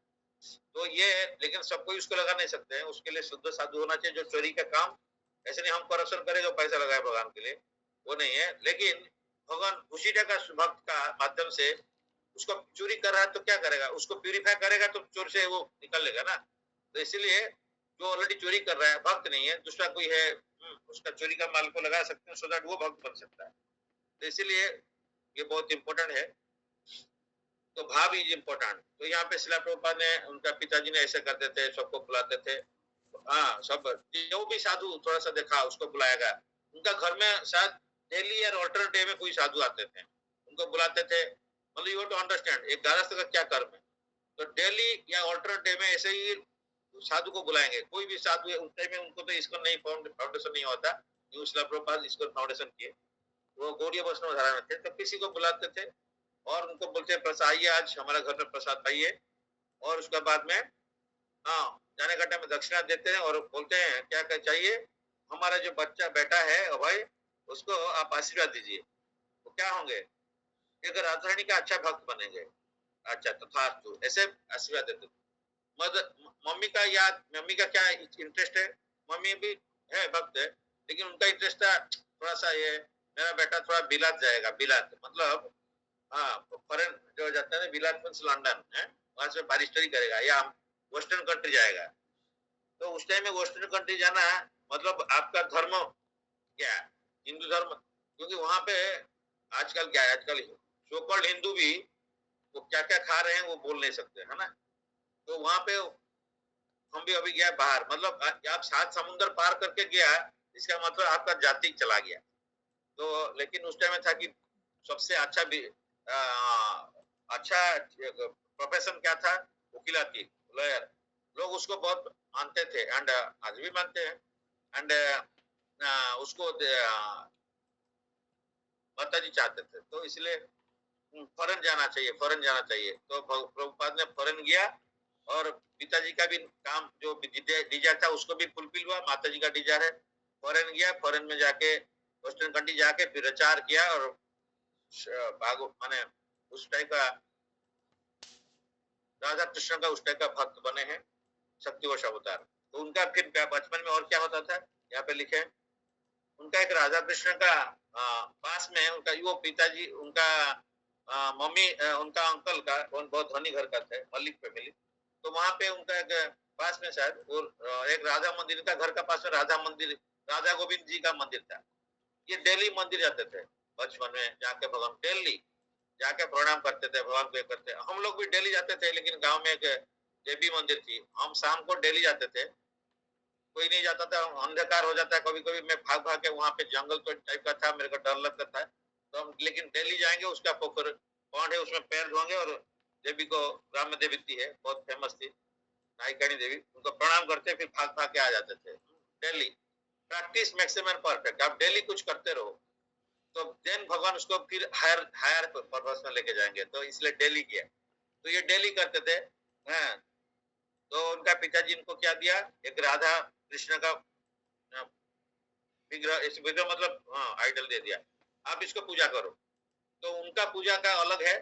तो ये, लेकिन सब कोई उसको लगा नहीं सकते हैं, उसके लिए शुद्ध साधु होना चाहिए जो चोरी का काम, ऐसे नहीं हम करप्शन करेंगे पैसा लगाए भगवान के लिए, वो नहीं है। लेकिन भगवान उसी का भक्त का माध्यम से उसको चोरी कर रहा है तो क्या करेगा, उसको प्यूरिफाई करेगा तो चोर से वो निकल लेगा ना। तो इसलिए जो ऑलरेडी चोरी कर रहा है भक्त नहीं है, दूसरा कोई है, उसका चोरी का माल को लगा सकते हैं, सो दैट वो भक्त बन सकता है। तो इसीलिए ये बहुत इंपॉर्टेंट है। तो भाव इज इम्पोर्टेंट। तो यहाँ पे शिला प्रभुपाद ने, उनका पिताजी ने ऐसे करते थे, सबको बुलाते थे। हाँ, सब जो भी साधु थोड़ा सा देखा उसको बुलाएगा। उनका घर में शायद डेली या ऑल्टरनेट डे में कोई साधु आते थे, उनको बुलाते थे। मतलब यू हैव टू अंडरस्टैंड एक गृहस्थ का क्या कर्म है। तो डेली या ऑल्टरनेट डे में ऐसे ही साधु को बुलाएंगे। कोई भी साधु है उस टाइम में, उनको तो इसको नहीं फाउंडेशन नहीं होता, शिला प्रभुपाद इसको फाउंडेशन किए, वो गौड़ीय वैष्णव धारा में थे, तो किसी को बुलाते थे और उनको बोलते हैं प्रसाद आइए, आज हमारा घर में प्रसाद पाइए। और उसके बाद में हाँ, जाने का टाइम में दक्षिणा देते हैं और बोलते हैं क्या क्या चाहिए, हमारा जो बच्चा बेटा है भाई, उसको आप आशीर्वाद दीजिए। तो क्या होंगे, एक राधारानी का अच्छा भक्त बनेंगे। अच्छा, तथास्तु, ऐसे आशीर्वाद देते। मम्मी का याद, मम्मी का क्या इंटरेस्ट है, मम्मी भी है भक्त है, लेकिन उनका इंटरेस्ट था थोड़ा सा ये, मेरा बेटा थोड़ा बिलात जाएगा, बिलात मतलब हाँ, फॉरेन जो जाता है ना, बिलात मीन्स लंदन है, वहां से बारिस्टरी करेगा या वेस्टर्न कंट्री जाएगा। तो उस टाइम में वेस्टर्न कंट्री जाना है, मतलब आपका धर्म क्या है, हिंदू धर्म, क्योंकि वहां पे आजकल क्या है, आजकल सो कॉल्ड हिंदू भी वो क्या क्या खा रहे हैं वो बोल नहीं सकते, है ना। तो वहां पे हम भी अभी गया बाहर, मतलब आप 7 समुंदर पार करके गया, इसका मतलब आपका जाति चला गया। तो लेकिन उस टाइम में था कि सबसे अच्छा भी अच्छा प्रोफेशन क्या था, वकीलाती, लॉयर। लोग उसको बहुत मानते थे एंड आज भी मानते हैं। एंड उसको माता जी चाहते थे, तो इसलिए फॉरेन जाना चाहिए, फॉरेन जाना चाहिए। तो प्रभुपाद ने फॉरेन गया और पिताजी का भी काम जो डिजायर था उसको भी फुलफिल हुआ, माता जी का डिजायर है, फॉरेन गया, फॉरेन में जाके वेस्टर्न कंट्री जाके फिर प्रचार किया और भागो माने उस टाइप का राधा कृष्ण का उस टाइप का भक्त बने हैं, शक्तिवश अवतार। तो उनका फिर बचपन में और क्या होता था, यहाँ पे लिखे उनका एक राधा कृष्ण का पास में उनका वो पिताजी, उनका मम्मी, उनका अंकल का बहुत धनी घर का थे, मलिक फैमिली। तो वहां पे उनका एक पास में शायद और एक राधा मंदिर का, घर का पास में राधा मंदिर, राधा गोविंद जी का मंदिर था। ये डेली मंदिर जाते थे बचपन में, जाके भगवान डेली जाके प्रणाम करते थे, भगवान को करते। हम लोग भी डेली जाते थे, लेकिन गांव में एक देवी मंदिर थी, हम शाम को डेली जाते थे, कोई नहीं जाता था, अंधकार हो जाता है कभी कभी, मैं भाग भाग के, वहां पे जंगल तो टाइप का था, मेरे को डर लगता था। तो हम लेकिन डेली जाएंगे, उसका पोखर पॉन्ड है, उसमें पैर धोएंगे और देवी को, ग्राम्य देवी थी है, बहुत फेमस थी नायकानी देवी, उनको प्रणाम करते फिर भाग भाग के आ जाते थे। डेली प्रैक्टिस मैक्सिमम परफेक्ट, आप डेली कुछ करते रहो तो देन भगवान उसको फिर हायर हायर पर्पस में लेके जाएंगे। तो इसलिए डेली किया, तो ये डेली करते थे। हाँ, तो उनका पिताजी इनको क्या दिया, एक राधा कृष्ण का विग्रह, इस विग्रह मतलब हाँ आइडल दे दिया, आप इसको पूजा करो। तो उनका पूजा का अलग है,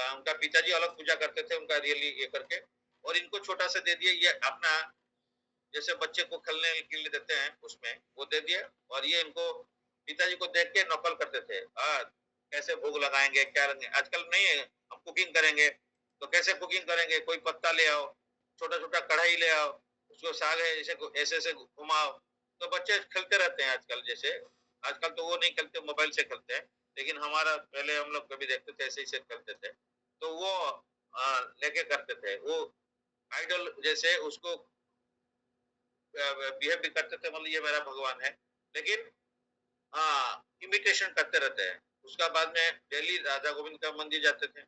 उनका पिताजी अलग पूजा करते थे उनका रियली ये करके, और इनको छोटा सा दे दिए, ये अपना जैसे बच्चे को खेलने के लिए देते हैं उसमें वो दे दिए। और ये इनको पिताजी को देख के नकल करते थे, कैसे भोग लगाएंगे, क्या रहेंगे, आजकल नहीं है हम कुकिंग करेंगे, तो कैसे कुकिंग करेंगे, कोई पत्ता ले आओ, छोटा छोटा कढ़ाई ले आओ, उसको साग है ऐसे ऐसे ऐसे घुमाओ। तो बच्चे खेलते रहते हैं आजकल, जैसे आजकल तो वो नहीं खेलते, मोबाइल से खेलते हैं, लेकिन हमारा पहले हम लोग कभी देखते थे ऐसे ही खेलते थे। तो वो लेके करते थे, वो आइडल जैसे उसको बिहेव भी करते थे, मतलब ये मेरा भगवान है, लेकिन हाँ इमिटेशन करते रहते हैं। उसका बाद में दिल्ली राधा गोविंद का मंदिर जाते थे,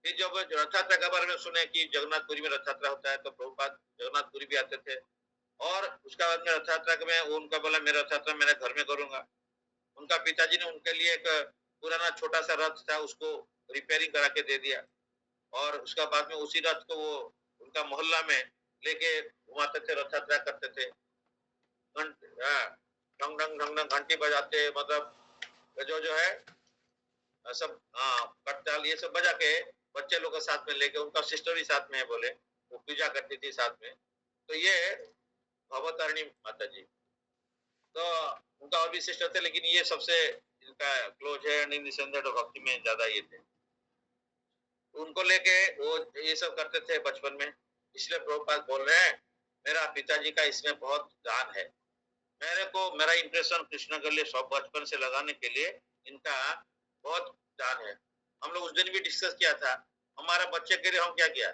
फिर जब रथ यात्रा के बारे में सुने कि जगन्नाथपुरी में रथ यात्रा होता है, तो प्रभुपाद जगन्नाथपुरी भी आते थे। और उसके बाद में रथ यात्रा में वो उनका बोला मैं रथ यात्रा मेरे घर में करूंगा। उनका पिताजी ने उनके लिए एक पुराना छोटा सा रथ था, उसको रिपेयरिंग करा के दे दिया। और उसका बाद में उसी रथ को वो उनका मोहल्ला में लेके घुमाते थे, रथ यात्रा करते थे। हाँ, ढंग ढंग ढंग ढंग घंटी बजाते, मतलब जो जो है सब, हाँ, कट्टाल ये सब बजा के बच्चे लोग को साथ में लेके, उनका सिस्टर भी साथ में है बोले, वो पूजा करती थी साथ में। तो ये भवतारिणी माता जी, तो उनका और भी सिस्टर थे, लेकिन ये सबसे इनका क्लोज है, और भक्ति में ज्यादा ये थे। उनको लेके वो ये सब करते थे बचपन में। इसलिए प्रभुपाद बोल रहे हैं मेरा पिताजी का इसमें बहुत दान है। मेरे को मेरा इंप्रेशन कृष्ण के लिए सब बचपन से लगाने के लिए इनका बहुत दान है। हम लोग उस दिन भी डिस्कस किया था, हमारा बच्चे के लिए हम क्या किया।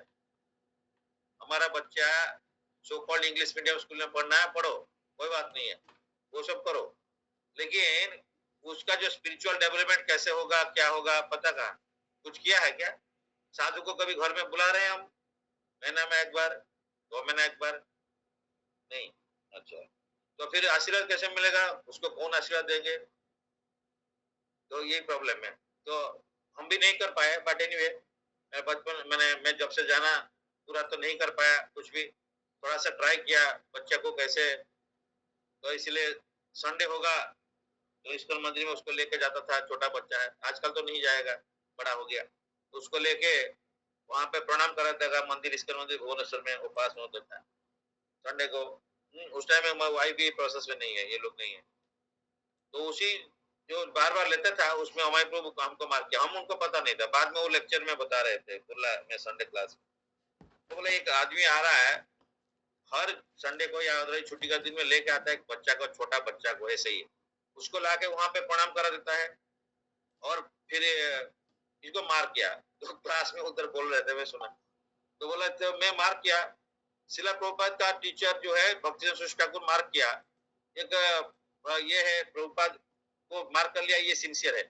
हमारा बच्चा so called English medium school में पढ़ना है, पढ़ो, कोई बात नहीं है, वो सब करो, लेकिन उसका जो स्पिरिचुअल डेवलपमेंट कैसे होगा, क्या होगा, पता कहाँ। कुछ किया है क्या? साधु को कभी घर में बुला रहे हैं हम, महीना में एक बार, 2 महीना एक बार? नहीं। अच्छा, तो फिर आशीर्वाद कैसे मिलेगा? उसको कौन आशीर्वाद देंगे? तो यही प्रॉब्लम है। तो हम भी नहीं कर पाए, बट एनीवे मैं बचपन मैं जब से जाना पूरा तो नहीं कर पाया कुछ भी, थोड़ा सा ट्राई किया बच्चे को कैसे। तो इसलिए संडे होगा तो इस्कॉन मंदिर में उसको लेके जाता था, छोटा बच्चा है, आजकल तो नहीं जाएगा, बड़ा हो गया। तो उसको लेके वहां पे प्रणाम करा था मंदिर, इस्कॉन मंदिर भुवनेश्वर में, वो पास में होता था संडे को। उस टाइम में वाइफ भी प्रोसेस में नहीं है, ये लोग नहीं है। तो उसी जो बार बार लेता था उसमें हमारे प्रभु हमको मार किया, हम उनको पता नहीं था, बाद में वो लेक्चर में बता रहे थे बुर्ला में संडे क्लास में। तो बोले एक आदमी आ रहा है हर संडे को या छुट्टी का दिन में लेके आता है एक बच्चा को, छोटा बच्चा को ऐसे ही, उसको लाके वहां पे प्रणाम करा देता है, और फिर इसको मार किया। तो क्लास में उधर बोल रहे थे, मैं सुना, तो बोला तो मैं मार किया, शिला प्रभुपाद का टीचर जो है भक्ति सुष्टा को मार किया, एक ये है प्रभुपाद को मार कर लिया, ये सिंसियर है।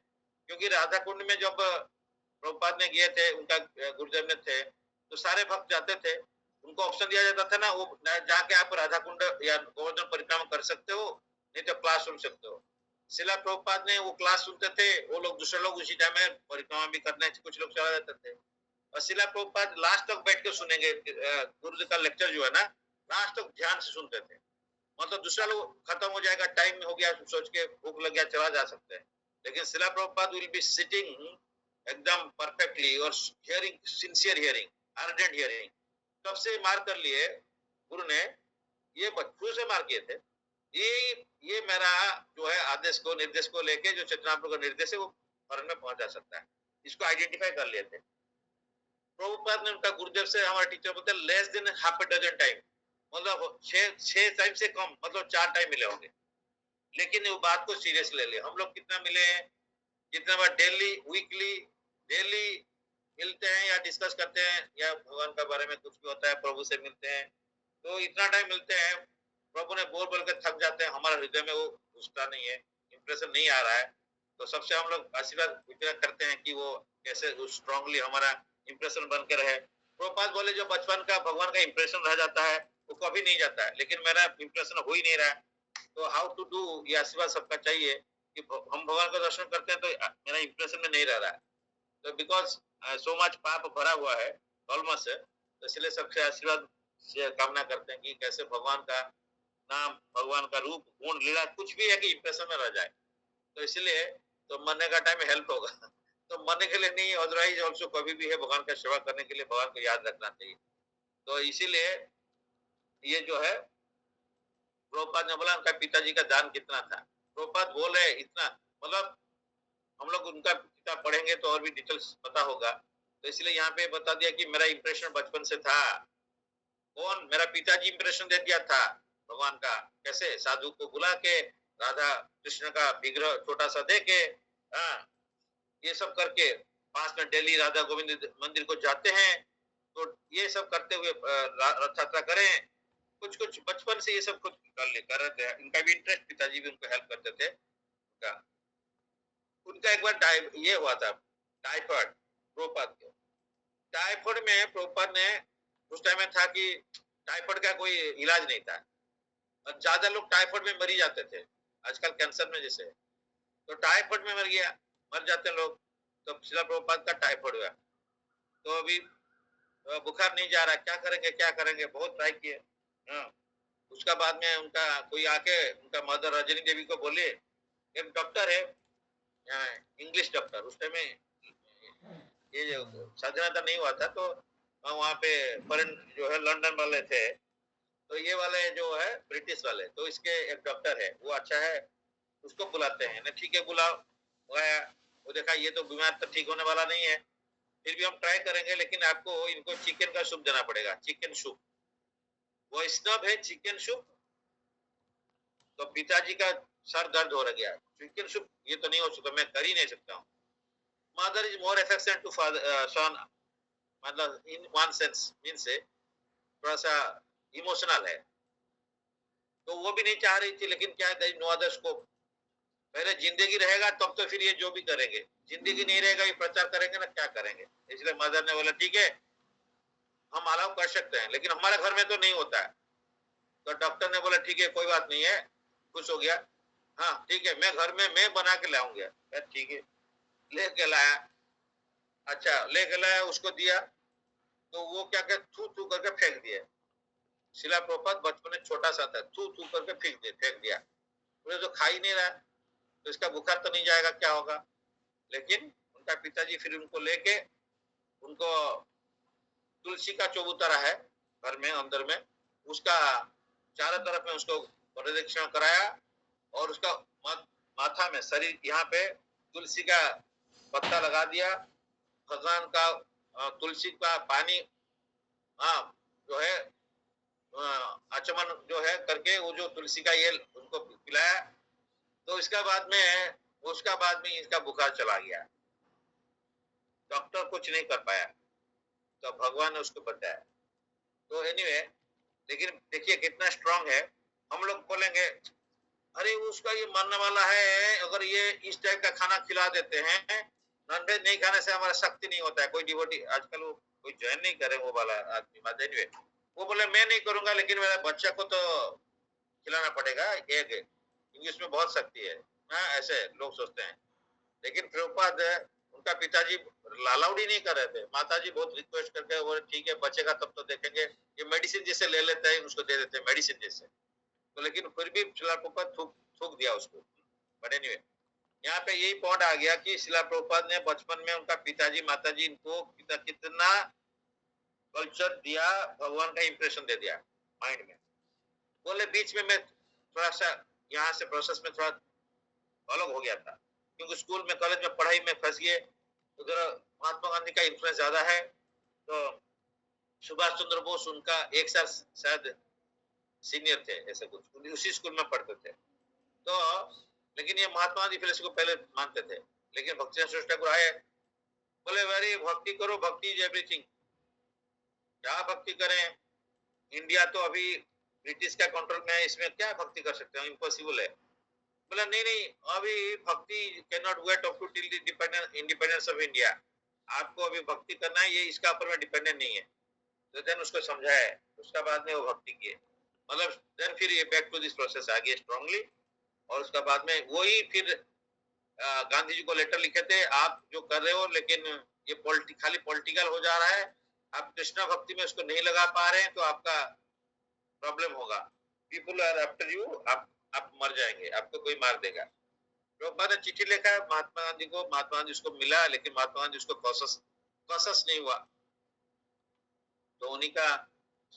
क्योंकि राधा कुंड में जब प्रभुपाद ने गए थे, उनका गुरुदेव ने थे, तो सारे भक्त जाते थे, उनको ऑप्शन दिया जाता था ना, वो जाके आप राधा कुंड या गोवर्धन परिक्रमा कर सकते हो, नहीं तो क्लास सुन सकते हो। शिला प्रभुपाद ने वो क्लास सुनते थे, वो लोग दूसरे लोग उसी टाइम में परिक्रमा भी करने, कुछ लोग चला जाते थे। और शिला प्रभुपाद लास्ट तक बैठ के सुनेंगे, गुरु का लेक्चर जो है ना, लास्ट तक ध्यान से सुनते थे। मतलब दूसरा लोग खत्म हो जाएगा, टाइम हो गया, सोच के भूख लग गया, चला जा सकते हैं, लेकिन शिला प्रभुपाद विल बी सिटिंग एकदम परफेक्टली और hearing, sincere hearing, ardent hearing. तब से मार कर लिए गुरु ने, ये बच्चों से मार किए थे। ये मेरा जो है आदेश को, निर्देश को लेके जो चेतनापुर का निर्देश है वो फॉरन में पहुंचा सकता है, इसको आइडेंटिफाई कर लिए थे। प्रभुपाद ने उनका गुरुदेव से, हमारे टीचर बोलते less than half a dozen time, मतलब छह टाइम से कम, मतलब 4 टाइम मिले होंगे, लेकिन वो बात को सीरियस ले लिया। हम लोग कितना मिले हैं, जितना बार डेली, वीकली, डेली मिलते हैं या डिस्कस करते हैं या भगवान का बारे में कुछ भी होता है प्रभु से मिलते हैं, तो इतना टाइम मिलते हैं, प्रभु ने बोल बोल के थक जाते हैं, हमारा हृदय में वो घुसता नहीं है, इंप्रेशन नहीं आ रहा है। तो सबसे हम लोग आशीर्वाद करते हैं कि वो कैसे स्ट्रांगली हमारा इंप्रेशन बन के रहे। प्रभुपाद बोले जो बचपन का भगवान का इंप्रेशन रह जाता है वो कभी नहीं जाता है, लेकिन मेरा इंप्रेशन हो ही नहीं रहा है, तो हाउ टू डू, ये आशीर्वाद सबका चाहिए कि हम भगवान का दर्शन करते हैं तो मेरा इंप्रेशन में नहीं रह रहा है। तो बिकॉज सो मच पाप भरा हुआ है कलम से, तो इसलिए सबसे आशीर्वाद से कामना करते हैं कि कैसे भगवान का नाम, भगवान का रूप, गुण, लीला कुछ भी है कि इंप्रेशन में रह जाए। तो इसलिए तो मरने का टाइम हेल्प होगा। तो मरने के लिए नहीं, अदरवाइज ऑल्सो कभी भी है भगवान का सेवा करने के लिए भगवान को याद रखना चाहिए। तो इसीलिए ये जो है प्रभुपाद ने बोला उनका पिताजी का दान कितना था। प्रभुपाद बोल रहे इतना, मतलब हम लोग उनका किताब पढ़ेंगे तो और भी डिटेल्स पता होगा, तो इसलिए यहाँ पे बता दिया कि मेरा इंप्रेशन बचपन से था। कौन? मेरा पिताजी इंप्रेशन दे दिया था भगवान का, कैसे साधु को बुला के, राधा कृष्ण का विग्रह छोटा सा दे के, हाँ, ये सब करके पास में डेली राधा गोविंद मंदिर को जाते हैं, तो ये सब करते हुए रथ यात्रा करें, कुछ कुछ बचपन से ये सब कुछ कर रहे थे। इनका भी इंटरेस्ट, पिताजी भी उनको हेल्प करते थे। उनका एक बार ये हुआ था टाइफाइड, प्रोपात के, टाइफाइड में प्रभुपाद ने उस टाइम में था कि टाइफाइड का कोई इलाज नहीं था और ज्यादा लोग टाइफाइड में मरी जाते थे आजकल कैंसर में जैसे, तो टाइफाइड में मर गया, मर जाते हैं लोग। तो शिला प्रभुपाद का टाइफाइड हुआ, तो अभी बुखार नहीं जा रहा, क्या करेंगे क्या करेंगे, बहुत ट्राई किए। हाँ, उसका बाद में उनका कोई आके उनका मदर रजनी देवी को बोले, एक डॉक्टर है इंग्लिश डॉक्टर, उस टाइम में ये जो स्वाधीनता नहीं हुआ था, तो वहाँ पे फॉरेन जो है लंदन वाले थे, तो ये वाले जो है ब्रिटिश वाले, तो इसके एक डॉक्टर है वो अच्छा है, उसको बुलाते हैं ना, ठीक है बुलाओ। वो आया, वो देखा ये तो बीमार तो ठीक होने वाला नहीं है, फिर भी हम ट्राई करेंगे, लेकिन आपको इनको चिकन का सूप देना पड़ेगा, चिकन सूप। वो स्नब है चिकन सूप, तो पिताजी का सर दर्द हो गया, चिकन सूप ये तो नहीं हो सकता, मैं कर ही नहीं सकता हूँ। Mother is more affection to father son, मतलब इन वन सेंस मीन से थोड़ा सा इमोशनल है, तो वो भी नहीं चाह रही थी, लेकिन क्या है नो अदर स्कोप। पहले जिंदगी रहेगा तब तो फिर ये जो भी करेंगे, जिंदगी नहीं रहेगा ये प्रचार करेंगे ना, क्या करेंगे। इसलिए मदर ने बोला ठीक है हम अलाउ कर सकते हैं, लेकिन हमारे घर में तो नहीं होता है। तो डॉक्टर ने बोला ठीक है कोई बात नहीं है, खुश हो गया। हाँ ठीक है, मैं घर में मैं बना के लाऊंगा, ठीक है। लेके लाया, अच्छा लेके लाया, उसको दिया, तो वो क्या क्या थू थू करके फेंक दिया। शिला प्रभुपाद बचपन में छोटा सा था, थू थू करके फेंक दिया। बोले तो खा ही नहीं रहा, तो इसका बुखार तो नहीं जाएगा, क्या होगा। लेकिन उनका पिताजी फिर उनको लेके, उनको तुलसी का चौबूतरा है घर में अंदर में, उसका चारों तरफ में उसको प्रदक्षिणा कराया, और उसका माथा में शरीर यहाँ पे तुलसी का पत्ता लगा दिया, भगवान का तुलसी का पानी, हाँ जो है आचमन जो है करके, वो जो तुलसी का ये उनको पिलाया, तो इसका बाद में उसका बाद में इसका बुखार चला गया। डॉक्टर कुछ नहीं कर पाया, तो भगवान ने उसको बताया। तो एनीवे, लेकिन देखिए कितना स्ट्रांग है। हम लोग बोलेंगे अरे उसका ये मानने वाला है, अगर ये इस टाइप का खाना खिला देते हैं, नॉनवेज नहीं खाने से हमारा शक्ति नहीं होता है। कोई डिवोटी आजकल वो कोई ज्वाइन नहीं करे वो वाला आदमी, बात एनीवे, वो बोले मैं नहीं करूंगा, लेकिन मेरे बच्चा को तो खिलाना पड़ेगा एग, इंग्लिश में बहुत शक्ति है। हाँ ऐसे लोग सोचते हैं, लेकिन प्रभुपाद उनका पिताजी अलाउड ही नहीं कर रहे थे। माताजी बहुत रिक्वेस्ट करके वो ठीक है बचेगा तब तो देखेंगे, ये मेडिसिन जैसे ले लेते हैं उसको दे देते हैं मेडिसिन जैसे, तो लेकिन फिर भी शिला प्रभुपाद थूक दिया उसको। बट एनीवे, यहाँ पे यही पॉइंट आ गया कि शिला प्रभुपाद ने बचपन में उनका पिताजी माताजी इनको कितना कल्चर दिया, भगवान का इंप्रेशन दे दिया माइंड में। बोले बीच में मैं थोड़ा सा यहाँ से प्रोसेस में थोड़ा अलग हो गया था, क्योंकि स्कूल में कॉलेज में पढ़ाई में फंस गए, उधर महात्मा गांधी का इन्फ्लुएंस ज्यादा है, तो सुभाष चंद्र बोस उनका एक साल शायद सीनियर थे, ऐसे कुछ उसी स्कूल में पढ़ते थे। तो लेकिन ये महात्मा गांधी फिलोसफी को पहले मानते थे, लेकिन भक्ति ठाकुर आए, बोले वेरी भक्ति करो, भक्ति इज एवरीथिंग। क्या भक्ति करें, इंडिया तो अभी ब्रिटिश का कंट्रोल में है, इसमें क्या भक्ति कर सकते हैं, इम्पॉसिबल है। बोला नहीं नहीं, अभी bhakti can not wait up to till the independence of India, आपको अभी भक्ति करना है, ये इसका ऊपर में डिपेंडेंट नहीं है। तो देन उसको समझाया, उसका बाद में वो भक्ति किए, मतलब देन फिर ये बैक टू दिस प्रोसेस आ गया स्ट्रांगली। और उसका बाद में वही फिर गांधी जी को लेटर लिखे थे, आप जो कर रहे हो लेकिन ये खाली पॉलिटिकल हो जा रहा है, आप कृष्णा भक्ति में उसको नहीं लगा पा रहे हैं, तो आपका प्रॉब्लम होगा, पीपुल आर आफ्टर यू, आप मर जाएंगे, आपको कोई मार देगा। तो मैंने चिट्ठी लिखा है महात्मा गांधी को, महात्मा गांधी उसको मिला, लेकिन महात्मा गांधी उसको कॉन्शस नहीं हुआ, तो उन्हीं का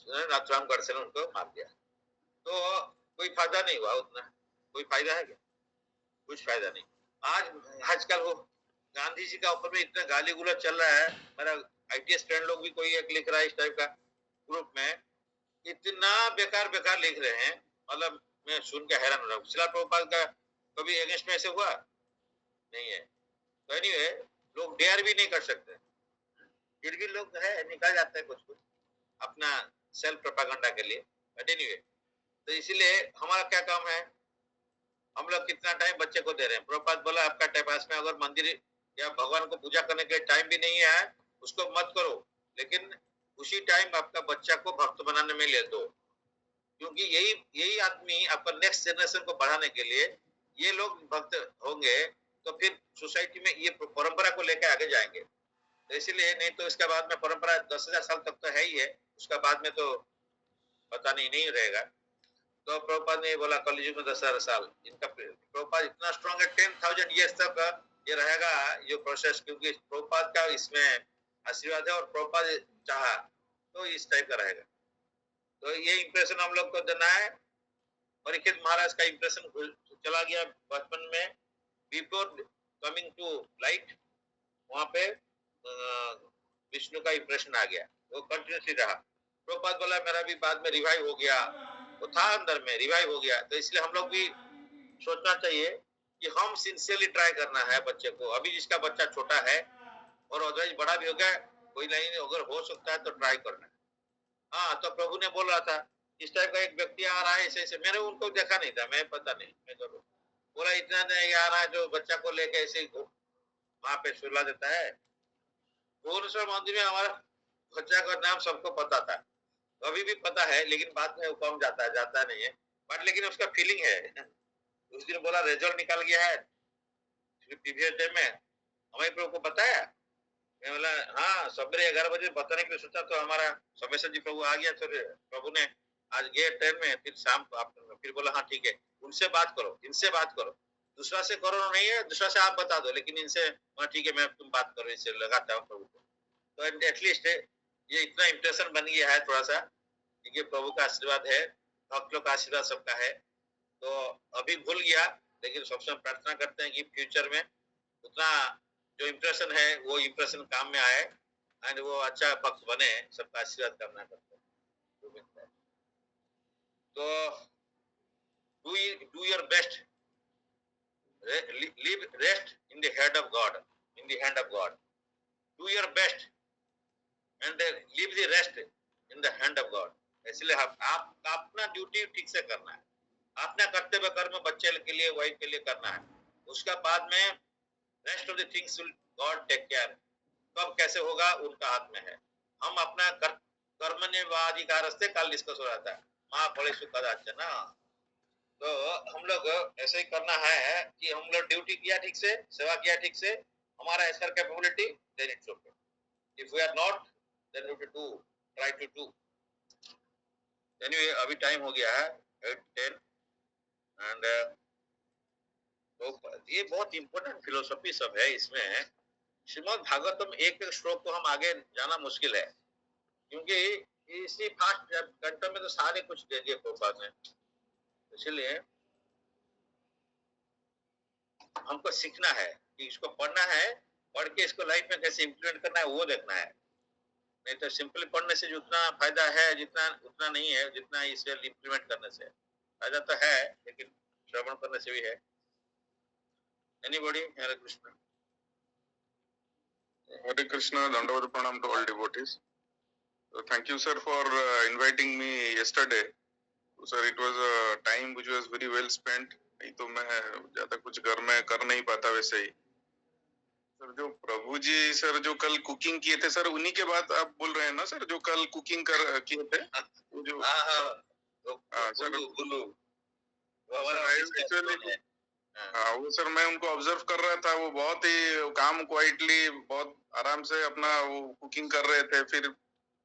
नाथुराम गडसे ने उनको मार दिया। तो कोई फायदा नहीं हुआ उतना, कोई फायदा है क्या, कुछ फायदा नहीं। आज आजकल वो गांधी जी का ऊपर में इतना गाली गुलत चल रहा है, मेरा आईटीएस फ्रेंड लोग भी कोई एक लिख रहा है इस टाइप का ग्रुप में, इतना बेकार बेकार लिख रहे हैं, मतलब मैं सुन के हैरान हो रहा हूँ। शिला प्रभुपाद का कभी अगेंस्ट में ऐसे हुआ नहीं है, तो एनीवे लोग डेयर भी नहीं कर सकते, फिर भी लोग है निकाल जाते हैं कुछ कुछ अपना सेल्फ प्रोपागेंडा के लिए। बट एनीवे, तो इसीलिए हमारा क्या काम है, हम लोग कितना टाइम बच्चे को दे रहे हैं। प्रभुपाद बोला आपका पास में अगर मंदिर या भगवान को पूजा करने के लिए टाइम भी नहीं है, उसको मत करो, लेकिन उसी टाइम आपका बच्चा को भक्त बनाने में ले दो, क्योंकि यही यही आदमी आपका नेक्स्ट जनरेशन को बढ़ाने के लिए, ये लोग भक्त होंगे तो फिर सोसाइटी में ये परंपरा को लेकर आगे जाएंगे। तो इसीलिए, नहीं तो इसके बाद में परंपरा 10,000 साल तक तो है ही है, उसका बाद में तो पता नहीं रहेगा। तो प्रभुपाद ने बोला कलयुग में 10,000 साल, इनका प्रभुपाद इतना स्ट्रॉन्ग है, 10,000 ईयर्स तक ये रहेगा ये प्रोसेस, क्योंकि प्रभुपाद का इसमें आशीर्वाद है और प्रभुपाद चाहा तो इस टाइप का रहेगा। तो ये इंप्रेशन हम लोग को देना है। परीक्षित महाराज का इंप्रेशन चला गया बचपन में, बिफोर कमिंग टू लाइट, वहां पे विष्णु का इंप्रेशन आ गया, वो कंटिन्यूसली रहा। प्रभुपाद बोला मेरा भी बाद में रिवाइव हो गया, वो था अंदर में, रिवाइव हो गया। तो इसलिए हम लोग भी सोचना चाहिए कि हम सिंसियरली ट्राई करना है बच्चे को। अभी जिसका बच्चा छोटा है और अदरवाइज बड़ा भी हो गया, कोई नहीं, अगर हो सकता है तो ट्राई करना है। हाँ, तो प्रभु ने बोल रहा था इस टाइप का एक व्यक्ति आ रहा है ऐसे ऐसे, मैंने उनको देखा नहीं था, मैं पता नहीं, मैं तो बोला इतना नहीं आ रहा है जो बच्चा को लेके ऐसे वहां पे सुला देता है। भुवनेश्वर मंदिर में हमारा बच्चा का नाम सबको पता था, अभी भी पता है, लेकिन बाद में वो कम जाता नहीं है, बट लेकिन उसका फीलिंग है। उस दिन बोला रिजल्ट निकल गया है प्रीवियस डे में, हमारे प्रभु को बताया। मैं बोला हाँ, सवेरे 11 बजे बताने के लिए सोचा, तो हमारा सोमेश्वर जी प्रभु आ गया, तो प्रभु ने आज गए ट्रेन में, फिर शाम को आप फिर बोला हाँ ठीक है, उनसे बात करो, इनसे बात करो, दूसरा से करो नहीं है, दूसरा से आप बता दो, लेकिन इनसे ठीक है मैं तुम बात करो, इससे लगाता हूँ प्रभु को। तो एटलीस्ट ये इतना इम्प्रेशन बन गया है थोड़ा सा, क्योंकि प्रभु का आशीर्वाद है, भक्त लोग का आशीर्वाद सबका है। तो अभी भूल गया, लेकिन सबसे प्रार्थना करते हैं कि फ्यूचर में उतना जो इम्प्रेशन है वो इम्प्रेशन काम में आए, एंड वो अच्छा भक्त बने, सबका आशीर्वाद करना करते हैं। तो do your best, live rest in the head of God, in the hand of God, do your best and leave the rest in the hand of God. इसलिए आप अपना ड्यूटी ठीक से करना है, अपना कर्तव्य कर्म बच्चे के लिए वाइफ के लिए करना है, उसका बाद में rest of the things will God take care. कब कैसे होगा उनका हाथ में है। हम अपना कर्मण्यवाधिकार से कल डिस्कस हो रहा था, माँ फले सुखदाच ना। तो हम लोग ऐसे ही करना है कि हम लोग ड्यूटी किया ठीक से, सेवा किया ठीक से, हमारा एज पर capability, then it's okay. If we are not, then we do try to do. Anyway, अभी टाइम हो गया है 8:10, एंड तो ये बहुत इंपॉर्टेंट फिलोसफी सब है इसमें। श्रीमद् भागवतम एक एक श्लोक को हम आगे जाना मुश्किल है, क्योंकि इसी फास्ट घंटों में तो सारे कुछ दे दिए प्रभुपाद ने। इसलिए हमको सीखना है कि इसको पढ़ना है, पढ़ के इसको लाइफ में कैसे इम्प्लीमेंट करना है वो देखना है। नहीं तो सिंपली पढ़ने से जितना फायदा है जितना उतना नहीं है जितना इसे इम्प्लीमेंट करने से। फायदा तो है, लेकिन श्रवण करने से भी है। Anybody? Hare Krishna. Hare Krishna, Dandavata Pranam to all devotees. Thank you, sir, for inviting me yesterday. Sir, it was a time which was very well spent. नहीं तो मैं ज्यादा कुछ घर में कर नहीं पाता वैसे ही। सर, जो प्रभु जी सर जो कल कुकिंग किए थे सर, उन्हीं के बाद आप बोल रहे हैं ना सर, जो कल कुकिंग किए थे वो जो सर गुल्लू एक्चुअली हाँ, वो सर मैं उनको ऑब्जर्व कर रहा था, वो बहुत ही काम क्वाइटली बहुत आराम से अपना वो कुकिंग कर रहे थे। फिर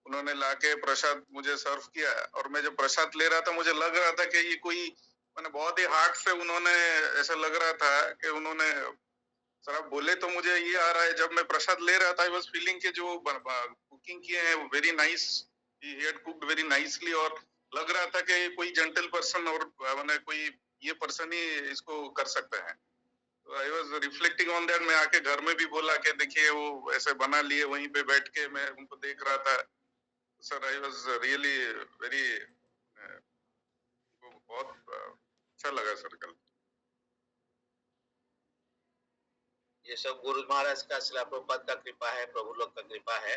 उन्होंने लाके प्रसाद मुझे सर्व किया, और मैं जब प्रसाद ले रहा था मुझे लग रहा था कि ये कोई मैंने बहुत ही हार्ट से उन्होंने ऐसा लग रहा था कि उन्होंने सर आप बोले तो मुझे ये आ रहा है, जब मैं प्रसाद ले रहा था आई वाज फीलिंग कि जो कुकिंग किए हैं very nice, he had cooked very nicely, और लग रहा था कि कोई जेंटल पर्सन और मैंने कोई ये पर्सन ही इसको कर सकते हैं। तो I was reflecting on that. मैं आके घर में भी बोला कि देखिए वो ऐसे बना लिए, वहीं पे बैठ के मैं उनको देख रहा था। Sir I was really very, बहुत अच्छा लगा सर कल। ये सब गुरु महाराज का, शिला प्रभुपाद का कृपा है, प्रभु लोग का कृपा है।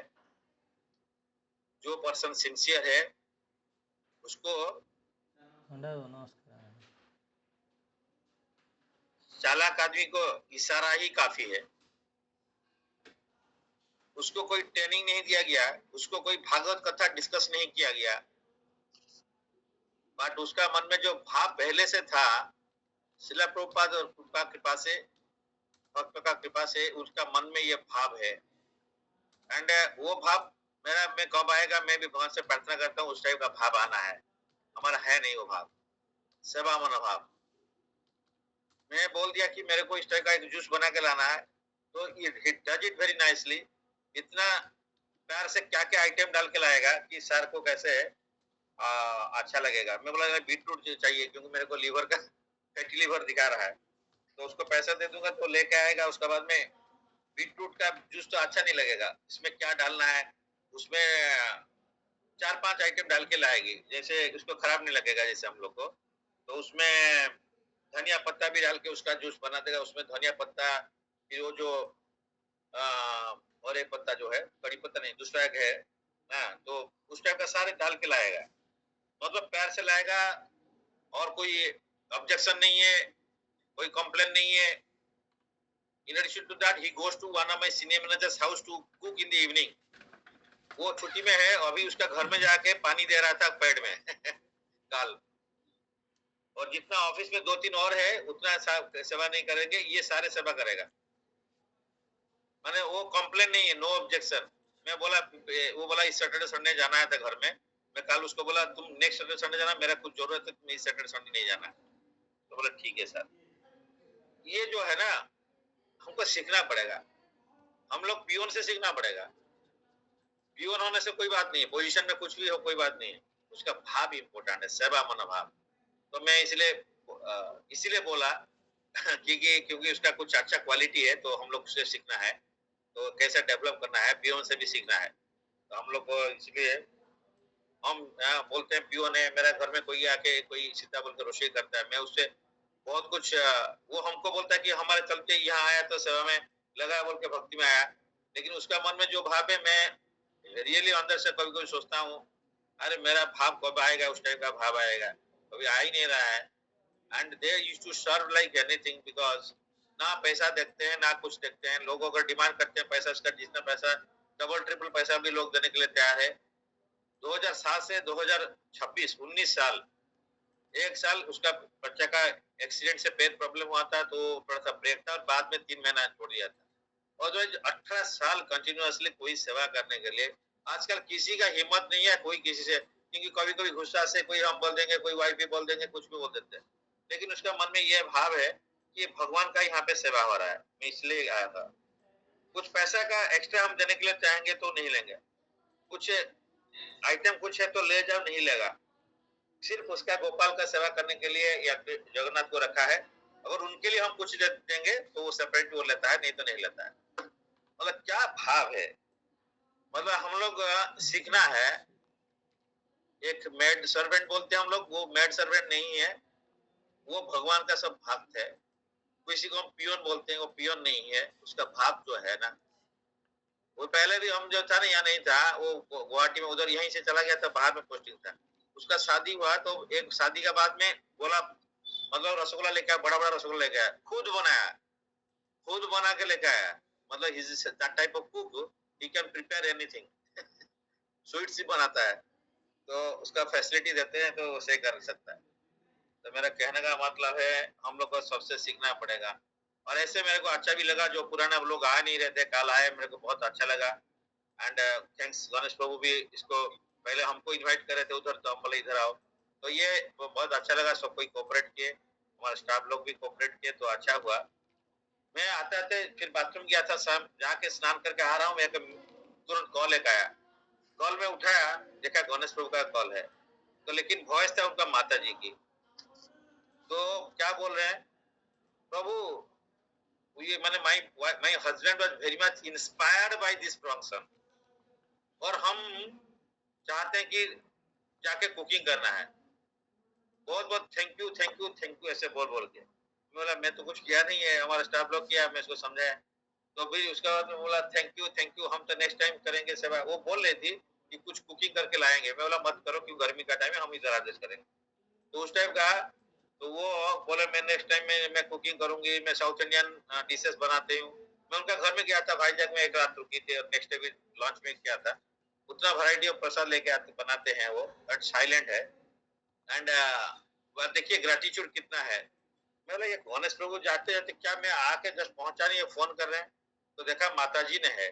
जो पर्सन सिंसियर है उसको चालाक आदमी को इशारा ही काफी है। उसको कोई ट्रेनिंग नहीं दिया गया, उसको कोई भागवत कथा डिस्कस नहीं किया गया, बट उसका मन में जो भाव पहले से था, शिला प्रभुपाद और कृपा कृपा से, भक्त का कृपा से उसका मन में ये भाव है। एंड वो भाव मेरा में कब आएगा, मैं भी भगवान से प्रार्थना करता हूँ उस टाइप का भाव आना है। हमारा है नहीं वो भाव, सेवा मनोभाव। मैं बोल दिया कि मेरे को इस टाइप का एक जूस बना के लाना है, तो it does it very nicely. इतना प्यार से क्या क्या आइटम डाल के लाएगा कि सर को कैसे अच्छा लगेगा। मैं बोला बीटरूट चाहिए क्योंकि मेरे को लीवर का फैटी लीवर दिखा रहा है, तो उसको पैसा दे दूंगा तो लेके आएगा। उसके बाद में बीटरूट का जूस तो अच्छा नहीं लगेगा, इसमें क्या डालना है, उसमें 4-5 आइटम डाल के लाएगी, जैसे उसको खराब नहीं लगेगा जैसे हम लोग को। तो उसमें धनिया पत्ता भी डाल के उसका जूस बना देगा। उसमें धनिया पत्ता, फिर वो जो और एक पत्ता जो है, कड़ी पत्ता नहीं, दूसरा एक है, हाँ, तो उस टाइप का सारे डाल के लाएगा। मतलब प्यार से लाएगा, और कोई ऑब्जेक्शन नहीं है, कोई कंप्लेन नहीं है। In addition to that, he goes to one of my senior managers' house to cook in the evening. वो छुट्टी में है, अभी उसका घर में जाके पानी दे रहा था पेड़ में कल। और जितना ऑफिस में 2-3 और है, उतना सेवा नहीं करेंगे, ये सारे सेवा करेगा। माने वो कंप्लेन नहीं है, नो ऑब्जेक्शन। मैं बोला, वो बोला इस सैटरडे संडे जाना है था घर में। मैं कल उसको बोला तुम नेक्स्ट सैटरडे संडे जाना, मेरा कुछ जरूरत है, तुम इस सैटरडे संडे नहीं जाना। तो बोला ठीक है सर। ये जो है ना, हमको सीखना पड़ेगा, हम लोग पियोन से सीखना पड़ेगा। पियोन होने से कोई बात नहीं है, पोजीशन में कुछ भी हो कोई बात नहीं है, उसका भाव इम्पोर्टेंट है, सेवा मनोभाव। तो मैं इसीलिए बोला क्योंकि उसका कुछ अच्छा क्वालिटी है, तो हम लोग उससे सीखना है, तो कैसे डेवलप करना है, पियोन से भी सीखना है। तो हम लोग को इसलिए हम बोलते हैं पियोन है, मेरा घर में कोई आके कोई सीता बोल के रसोई करता है, मैं उससे बहुत कुछ वो हमको बोलता है कि हमारे चलते यहाँ आया तो सेवा में लगा बोल के भक्ति में आया। लेकिन उसका मन में जो भाव है, मैं रियली अंदर से कभी कभी सोचता हूँ, अरे मेरा भाव कब आएगा, उस टाइप का भाव आएगा, कभी आ ही नहीं रहा है। And they used to serve like anything, because ना पैसा देखते हैं ना कुछ देखते हैं। लोग अगर डिमांड करते हैं पैसा, इसका जितना पैसा डबल ट्रिपल पैसा भी लोग देने के लिए तैयार है। 2007 से 2026 19 साल, एक साल उसका बच्चा का एक्सीडेंट से पैर प्रॉब्लम हुआ था, तो थोड़ा सा ब्रेक था, और बाद में 3 महीना छोड़ दिया था। और जो 18 साल कंटिन्यूअसली कोई सेवा करने के लिए, आजकल किसी का हिम्मत नहीं है कोई किसी से, क्योंकि कभी कभी गुस्सा से कोई हम बोल देंगे, कोई वाइफ भी बोल देंगे, कुछ भी बोल देते हैं। लेकिन उसका मन में यह भाव है कि भगवान का यहाँ पे सेवा हो रहा है, मैं इसलिए आया था। कुछ पैसा का एक्स्ट्रा हम देने के लिए चाहेंगे तो नहीं लेंगे, कुछ आइटम कुछ है तो ले जाओ, नहीं लेगा। सिर्फ उसका गोपाल का सेवा करने के लिए या जगन्नाथ को रखा है। अगर उनके लिए हम कुछ देंगे तो वो सेपरेट वो लेता है, नहीं तो नहीं लेता है। मतलब क्या भाव है, मतलब हम लोग सीखना है। एक मेड सर्वेंट बोलते हैं हम लोग, वो मेड सर्वेंट नहीं है, वो भगवान का सब भक्त है। किसी को हम पियोन बोलते हैं, वो पियोन नहीं है, उसका भाव जो है ना। वो पहले भी हम जो था ना, यहाँ नहीं था, वो गुवाहाटी में उधर यहीं से चला गया था, बाहर में पोस्टिंग था। उसका शादी हुआ, तो एक शादी के बाद में बोला, मतलब रसगुल्ला लेके आया, बड़ा बड़ा रसगुल्ला लेके आया, खुद बनाया, खुद बना के लेके आया। मतलब he is that type of cook, he can prepare anything. Sweets ही बनाता है, तो उसका फैसिलिटी देते हैं तो उसे कर सकता है। तो मेरा कहने का मतलब है, हम लोग को सबसे सीखना पड़ेगा। और ऐसे मेरे को अच्छा भी लगा, जो पुराने लोग आ नहीं रहते, कल आए, मेरे को बहुत अच्छा लगा। एंड थैंक्स, गणेश प्रभु भी इसको पहले हमको इनवाइट करे थे उधर, तो हम बोले इधर आओ, तो ये बहुत अच्छा लगा। सब कोई कोऑपरेट किए, हमारे स्टाफ लोग भी कोऑपरेट किए, तो अच्छा हुआ। मैं आते आते फिर बाथरूम गया था, शाम जाके स्नान करके आ रहा हूँ, मैं तुरंत कॉल एक आया। कॉल में उठाया, देखा गणेश प्रभु का कॉल है, तो लेकिन वॉइस था उनका माता जी की। तो क्या बोल रहे हैं, प्रभु ये मैंने my husband was very much inspired by this function, और हम चाहते हैं कि जाके कुकिंग करना है। बहुत बहुत thank you thank you thank you ऐसे बोल बोल के। बोला मैं तो कुछ किया नहीं है, हमारा स्टाफ लोग किया, मैं इसको समझाया। तो फिर उसके बाद में बोला थैंक यू, हम तो नेक्स्ट टाइम करेंगे सेवा। वो बोल रही थी कि कुछ कुकिंग करके लाएंगे। मैं बोला मत करो, क्यों गर्मी का टाइम है, हम इधर एडजस्ट करेंगे। तो उस टाइम का, तो वो बोले मैं नेक्स्ट टाइम में मैं कुकिंग करूंगी, मैं साउथ इंडियन डिशेस बनाती हूँ। मैं उनका घर में गया था, भाईजैक में एक रात रुकी थी और नेक्स्ट डे भी लॉन्च में किया था। उतना वैरायटी ऑफ प्रसाद लेके आते बनाते हैं वो, बट साइलेंट है। एंड देखिए ग्रेटिट्यूड कितना है। मैं बोला ये गणेश प्रभु जाते जाते क्या मैं आके जस्ट पहुंचा नहीं है, फोन कर रहे हैं, तो देखा माता जी ने है।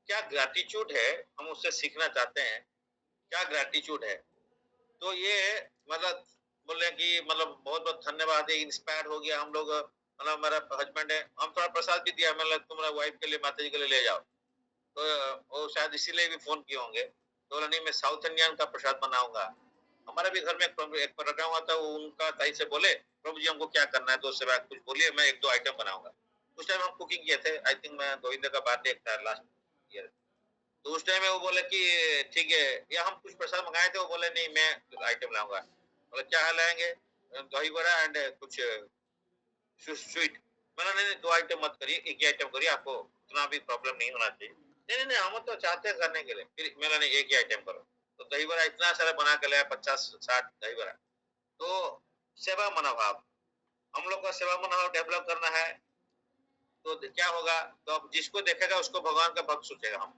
क्या ग्रेटिट्यूड है, हम उससे सीखना चाहते हैं, क्या ग्रेटिट्यूड है। तो ये मतलब बोले कि मतलब बहुत बहुत धन्यवाद है, इंस्पायर हो गया हम लोग। मतलब मेरा हस्बैंड है, हम थोड़ा प्रसाद भी दिया, मतलब तुम्हारा वाइफ के लिए माता जी के लिए ले जाओ। तो वो शायद इसीलिए भी फोन किए होंगे। तो बोला नहीं मैं साउथ इंडियन का प्रसाद बनाऊंगा। हमारे भी घर में एक पटाखा हुआ था, वो उनका ताई से बोले प्रभु जी हमको क्या करना है, तो उससे कुछ बोलिए, मैं एक दो आइटम बनाऊंगा। उस टाइम हम कुकिंग किए थे, आई थिंक मैं गोविंद का बर्थडे था लास्ट ईयर। तो उस टाइम में वो बोले कि ठीक है, या हम कुछ प्रसाद मंगाए थे, वो बोले नहीं मैं आइटम लाऊंगा। बोले क्या लाएंगे, दही बड़ा एंड कुछ स्वीट। मैंने नहीं दो आइटम मत करिए, एक ही आइटम करिए, आपको उतना भी प्रॉब्लम नहीं होना चाहिए। नहीं नहीं नहीं, हम तो चाहते हैं करने के लिए, फिर मैंने नहीं एक ही आइटम करो। तो दही बड़ा इतना सारा बना के लाया, 50-60 दही बड़ा। तो सेवा मनोभाव, हम लोग का सेवा मनोभाव डेवलप करना है। तो क्या होगा, तो अब जिसको देखेगा उसको भगवान का भक्त सोचेगा हम।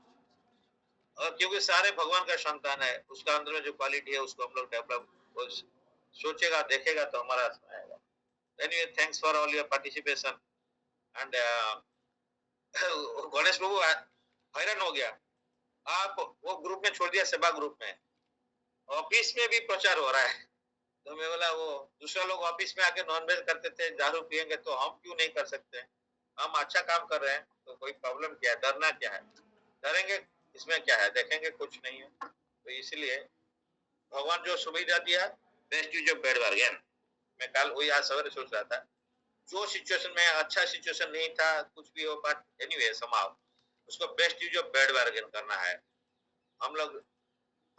और क्योंकि सारे भगवान का संतान है, उसका अंदर में जो क्वालिटी है उसको हम लोग डेवलप सोचेगा देखेगा तो हमारा आएगा। Anyway thanks for all your participation. And Ganesh प्रभु हैरान हो गया, आप वो ग्रुप में छोड़ दिया, सेवा ग्रुप में, ऑफिस में भी प्रचार हो रहा है। तो मैं बोला वो दूसरा लोग ऑफिस में आके नॉन वेज करते थे, दारू पियेंगे, तो हम क्यों नहीं कर सकते। हम अच्छा काम कर रहे हैं तो कोई प्रॉब्लम क्या है, डरना क्या है, डरेंगे इसमें क्या है, देखेंगे कुछ नहीं है। तो इसलिए भगवान जो सुविधा दिया, best use of bad bargain. मैं कल वही आज सवेरे सोच रहा था, जो सिचुएशन में अच्छा सिचुएशन नहीं था, कुछ भी हो, बट एनीवे समाव उसको best use of bad bargain करना है। हम लोग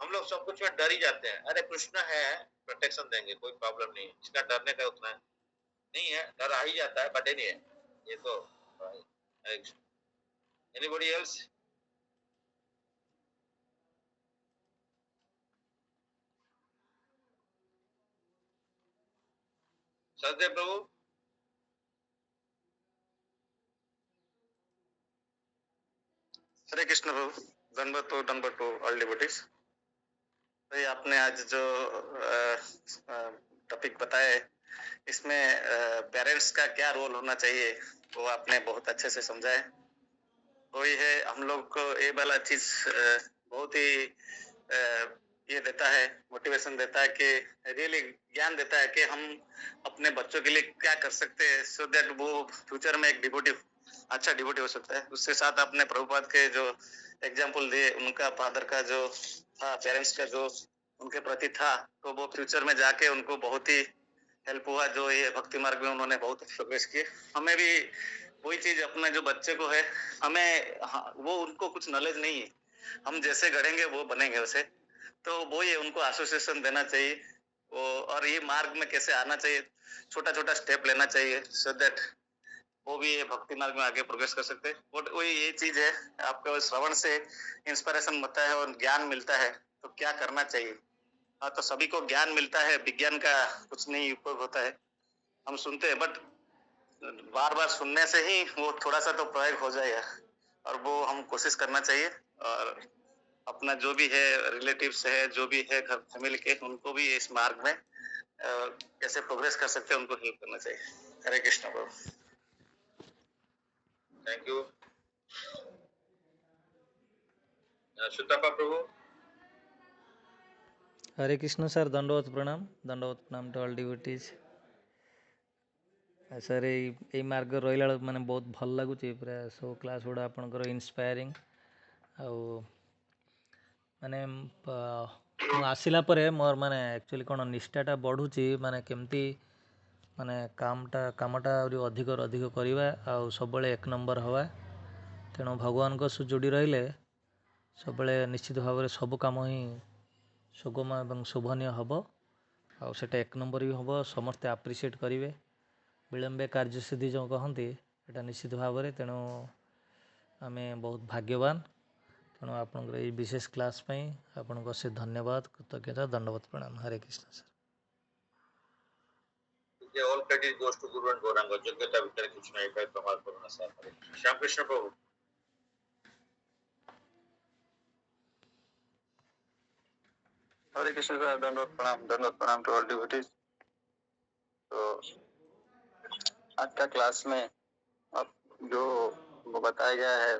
हम लोग सब कुछ में डर ही जाते हैं, अरे कृष्ण है प्रोटेक्शन देंगे, कोई प्रॉब्लम नहीं, इसका डरने का उतना नहीं है, डर आ ही जाता है, बट एनीवे ये तो एनीबॉडी एल्स। सचदेव प्रभु। हरे कृष्ण प्रभु, दंडवत टू ऑल डिवोटीज। तो ये आपने आज जो टॉपिक बताया है, इसमें पेरेंट्स का क्या रोल होना चाहिए वो आपने बहुत अच्छे से समझा है। वही है, हम लोग को ये वाला चीज बहुत ही ये देता है, मोटिवेशन देता है कि रियली ज्ञान देता है कि हम अपने बच्चों के लिए क्या कर सकते हैं, सो दैट वो फ्यूचर में एक डिवोटी, अच्छा डिवोटी हो सकता है। उसके साथ आपने प्रभुपाद के जो एग्जाम्पल दिए, उनका फादर का जो था, पेरेंट्स का जो उनके प्रति था, तो वो फ्यूचर में जाके उनको बहुत ही हेल्प हुआ, जो ये भक्ति मार्ग में उन्होंने बहुत प्रोग्रेस किए। हमें भी वही चीज अपने जो बच्चे को है, हमें वो उनको कुछ नॉलेज नहीं है, हम जैसे गढ़ेंगे वो बनेंगे वैसे। तो वो ये उनको एसोसिएशन देना चाहिए वो, और ये मार्ग में कैसे आना चाहिए, छोटा छोटा स्टेप लेना चाहिए, सो दैट वो भी ये भक्ति मार्ग में आगे प्रोग्रेस कर सकते हैं। बट वही ये चीज है, आपको श्रवण से इंस्पिरेशन मिलता है और ज्ञान मिलता है, तो क्या करना चाहिए। हाँ, तो सभी को ज्ञान मिलता है, विज्ञान का कुछ नहीं उपयोग होता है, हम सुनते हैं, बट बार बार सुनने से ही वो थोड़ा सा तो प्रयोग हो जाएगा, और वो हम कोशिश करना चाहिए। और अपना जो भी है रिलेटिव्स है, जो भी है घर फैमिली के, उनको भी इस मार्ग में कैसे प्रोग्रेस कर सकते हैं उनको हेल्प करना चाहिए। हरे कृष्ण प्रभु। थैंक यू सुतपा प्रभु। हरे कृष्ण सर, दंडवत प्रणाम टू ऑल डिवोटीज। सर ये मार्ग रहा मैंने बहुत भल लगुच, पूरा सब क्लास गुड़ा आपंकर इन्स्पायरिंग। माने आसला मोर माने एक्चुअली कौन निष्ठाटा बढ़ुची, माने केमती माने कामटा अधिक अधिक करवा, आउ सब एक नंबर हवा। तेणु भगवान को जोड़ी रहिले सब निश्चित भाव में सब कम ही सुगम एवं शोभनीय हम, आटा एक नंबर भी हम, समस्ते आप्रिसीएट करेंगे। विलंबे कार्यसिद्धि जो कहते यहाँ निश्चित भाव में, तेणु आम बहुत भाग्यवान। तेणु आपंकर ये विशेष क्लास आपको अशेष धन्यवाद, कृतज्ञता, दंडवत प्रणाम। हरे Krishna sir. The all credit goes to Guru and Gauranga. Yogyata Vitar Krishna Ipai Pramal Karuna Sar. Shyam Krishna Prabhu. Hare Krishna sir, दंडवत प्रणाम टू ऑल डिवोटीज। तो आज का क्लास में अब जो वो बताया गया है,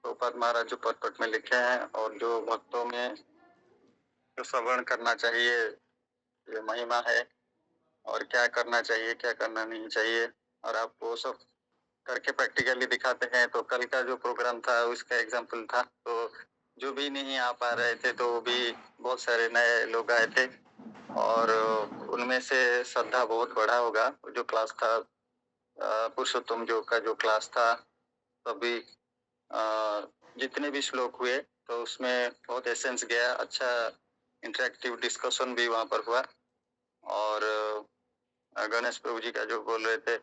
प्रभुपाद महाराज जो पट में लिखे हैं और जो भक्तों में जो श्रवण करना चाहिए, ये महिमा है और क्या करना चाहिए क्या करना नहीं चाहिए, और आप वो सब करके प्रैक्टिकली दिखाते हैं। तो कल का जो प्रोग्राम था उसका एग्जाम्पल था, तो जो भी नहीं आ पा रहे थे तो भी बहुत सारे नए लोग आए थे और उनमें से श्रद्धा बहुत बढ़ा होगा। जो क्लास था पुरुषोत्तम जो का जो क्लास था, तभी जितने भी श्लोक हुए तो उसमें बहुत एसेंस गया, अच्छा इंटरेक्टिव डिस्कशन भी वहाँ पर हुआ। और गणेश प्रभु जी का जो बोल रहे थे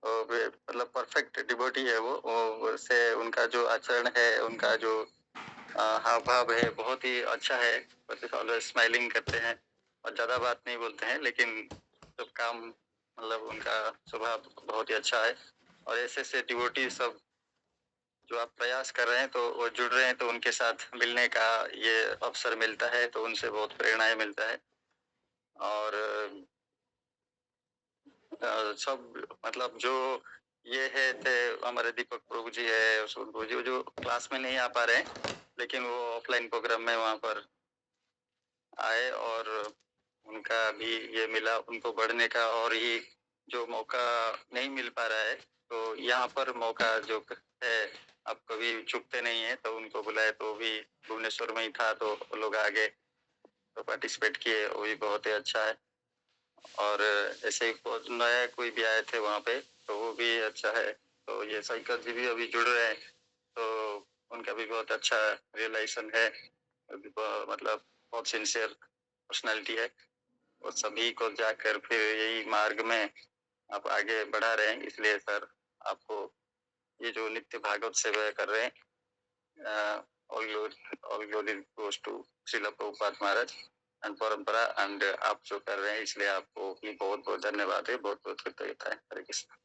वो मतलब परफेक्ट डिवोटी है वो से उनका जो आचरण है, उनका जो हाव भाव है बहुत ही अच्छा है। ऑलवेज स्माइलिंग करते हैं और ज़्यादा बात नहीं बोलते हैं, लेकिन सब काम मतलब उनका स्वभाव बहुत ही अच्छा है। और ऐसे डिवोटी सब जो आप प्रयास कर रहे हैं तो वो जुड़ रहे हैं, तो उनके साथ मिलने का ये अवसर मिलता है, तो उनसे बहुत प्रेरणाएं मिलता है। और सब मतलब जो ये है थे हमारे दीपक प्रभु जी है, प्रभु जी जो क्लास में नहीं आ पा रहे हैं लेकिन वो ऑफलाइन प्रोग्राम में वहाँ पर आए और उनका भी ये मिला उनको बढ़ने का, और ही जो मौका नहीं मिल पा रहा है तो यहाँ पर मौका जो है आप कभी चुकते नहीं है, तो उनको बुलाए तो भी भुवनेश्वर में ही था तो लोग आगे तो पार्टिसिपेट किए, वो भी बहुत ही अच्छा है। और ऐसे ही नया कोई भी आए थे वहाँ पे तो वो भी अच्छा है। तो ये साइकर जी भी अभी जुड़ रहे हैं तो उनका भी बहुत अच्छा रियलाइजेशन है, मतलब बहुत सिंसियर पर्सनालिटी है और सभी को जाकर फिर यही मार्ग में आप आगे बढ़ा रहे हैं। इसलिए सर आपको ये जो नित्य भागवत सेवा कर रहे हैं, all glory goes to Srila Prabhupada Maharaj and parampara and आप जो कर रहे हैं इसलिए आपको भी बहुत बहुत धन्यवाद है, बहुत बहुत कृतज्ञता है। हरे Krishna.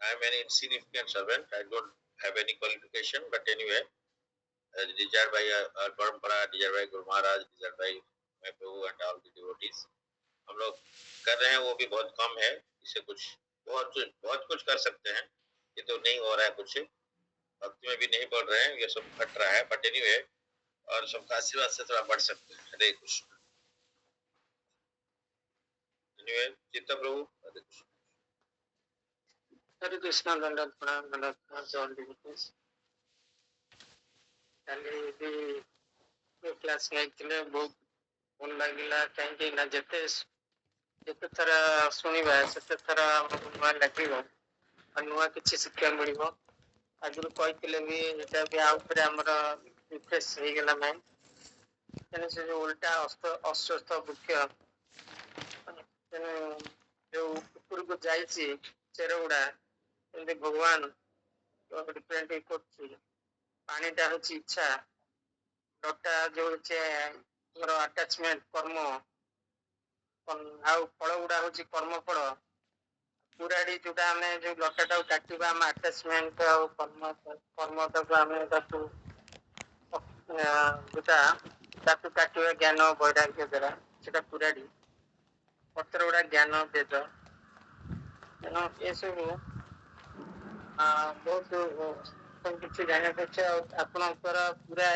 I am an insignificant servant. I don't have any qualification, but anyway, desired by our parampara, desired by Guru Maharaj, desired by my Prabhu and all the devotees. हम लोग कर रहे हैं, वो भी बहुत कम है। इससे कुछ बहुत कुछ कर सकते हैं, ये तो नहीं हो रहा है, कुछ भक्ति में भी नहीं बढ़ रहे हैं, ये सब घट रहा है। बट एनीवे, और सबका आशीर्वाद से थोड़ा बढ़ सकते हैं। हरे कृष्ण। एनीवे, चित्ता प्रभु, हरे कृष्ण। हरे कृष्ण। दंडवत प्रणाम ऑल डिवोटीज। काली क्लास नहीं बहुत भल लगे कहीं जिते जिते थर शुणा से थर लगे और नुआ कि शिक्षा मिल। आगु कहते भी आमर रिफ्रेश होगा माइंड, तेणु से जो उल्टा अस्वस्थ वृक्ष जो ऊपर को जाए चेर गुड़ा भगवान डिपेंड पानीटा हूँ इच्छा, लटा जो अटाचमेंट कर्म फल गुड़ा हूँ कर्म फल। पुराड़ी जोटा आम जो लटा काटा आम अटाचमेंट कर्म जोटा काटा ज्ञान वैराग्य द्वारा से पुराड़ी पत्र गुड़ा ज्ञान वेद। तेणु ये सब बहुत किसी जाना आपणकर पूरा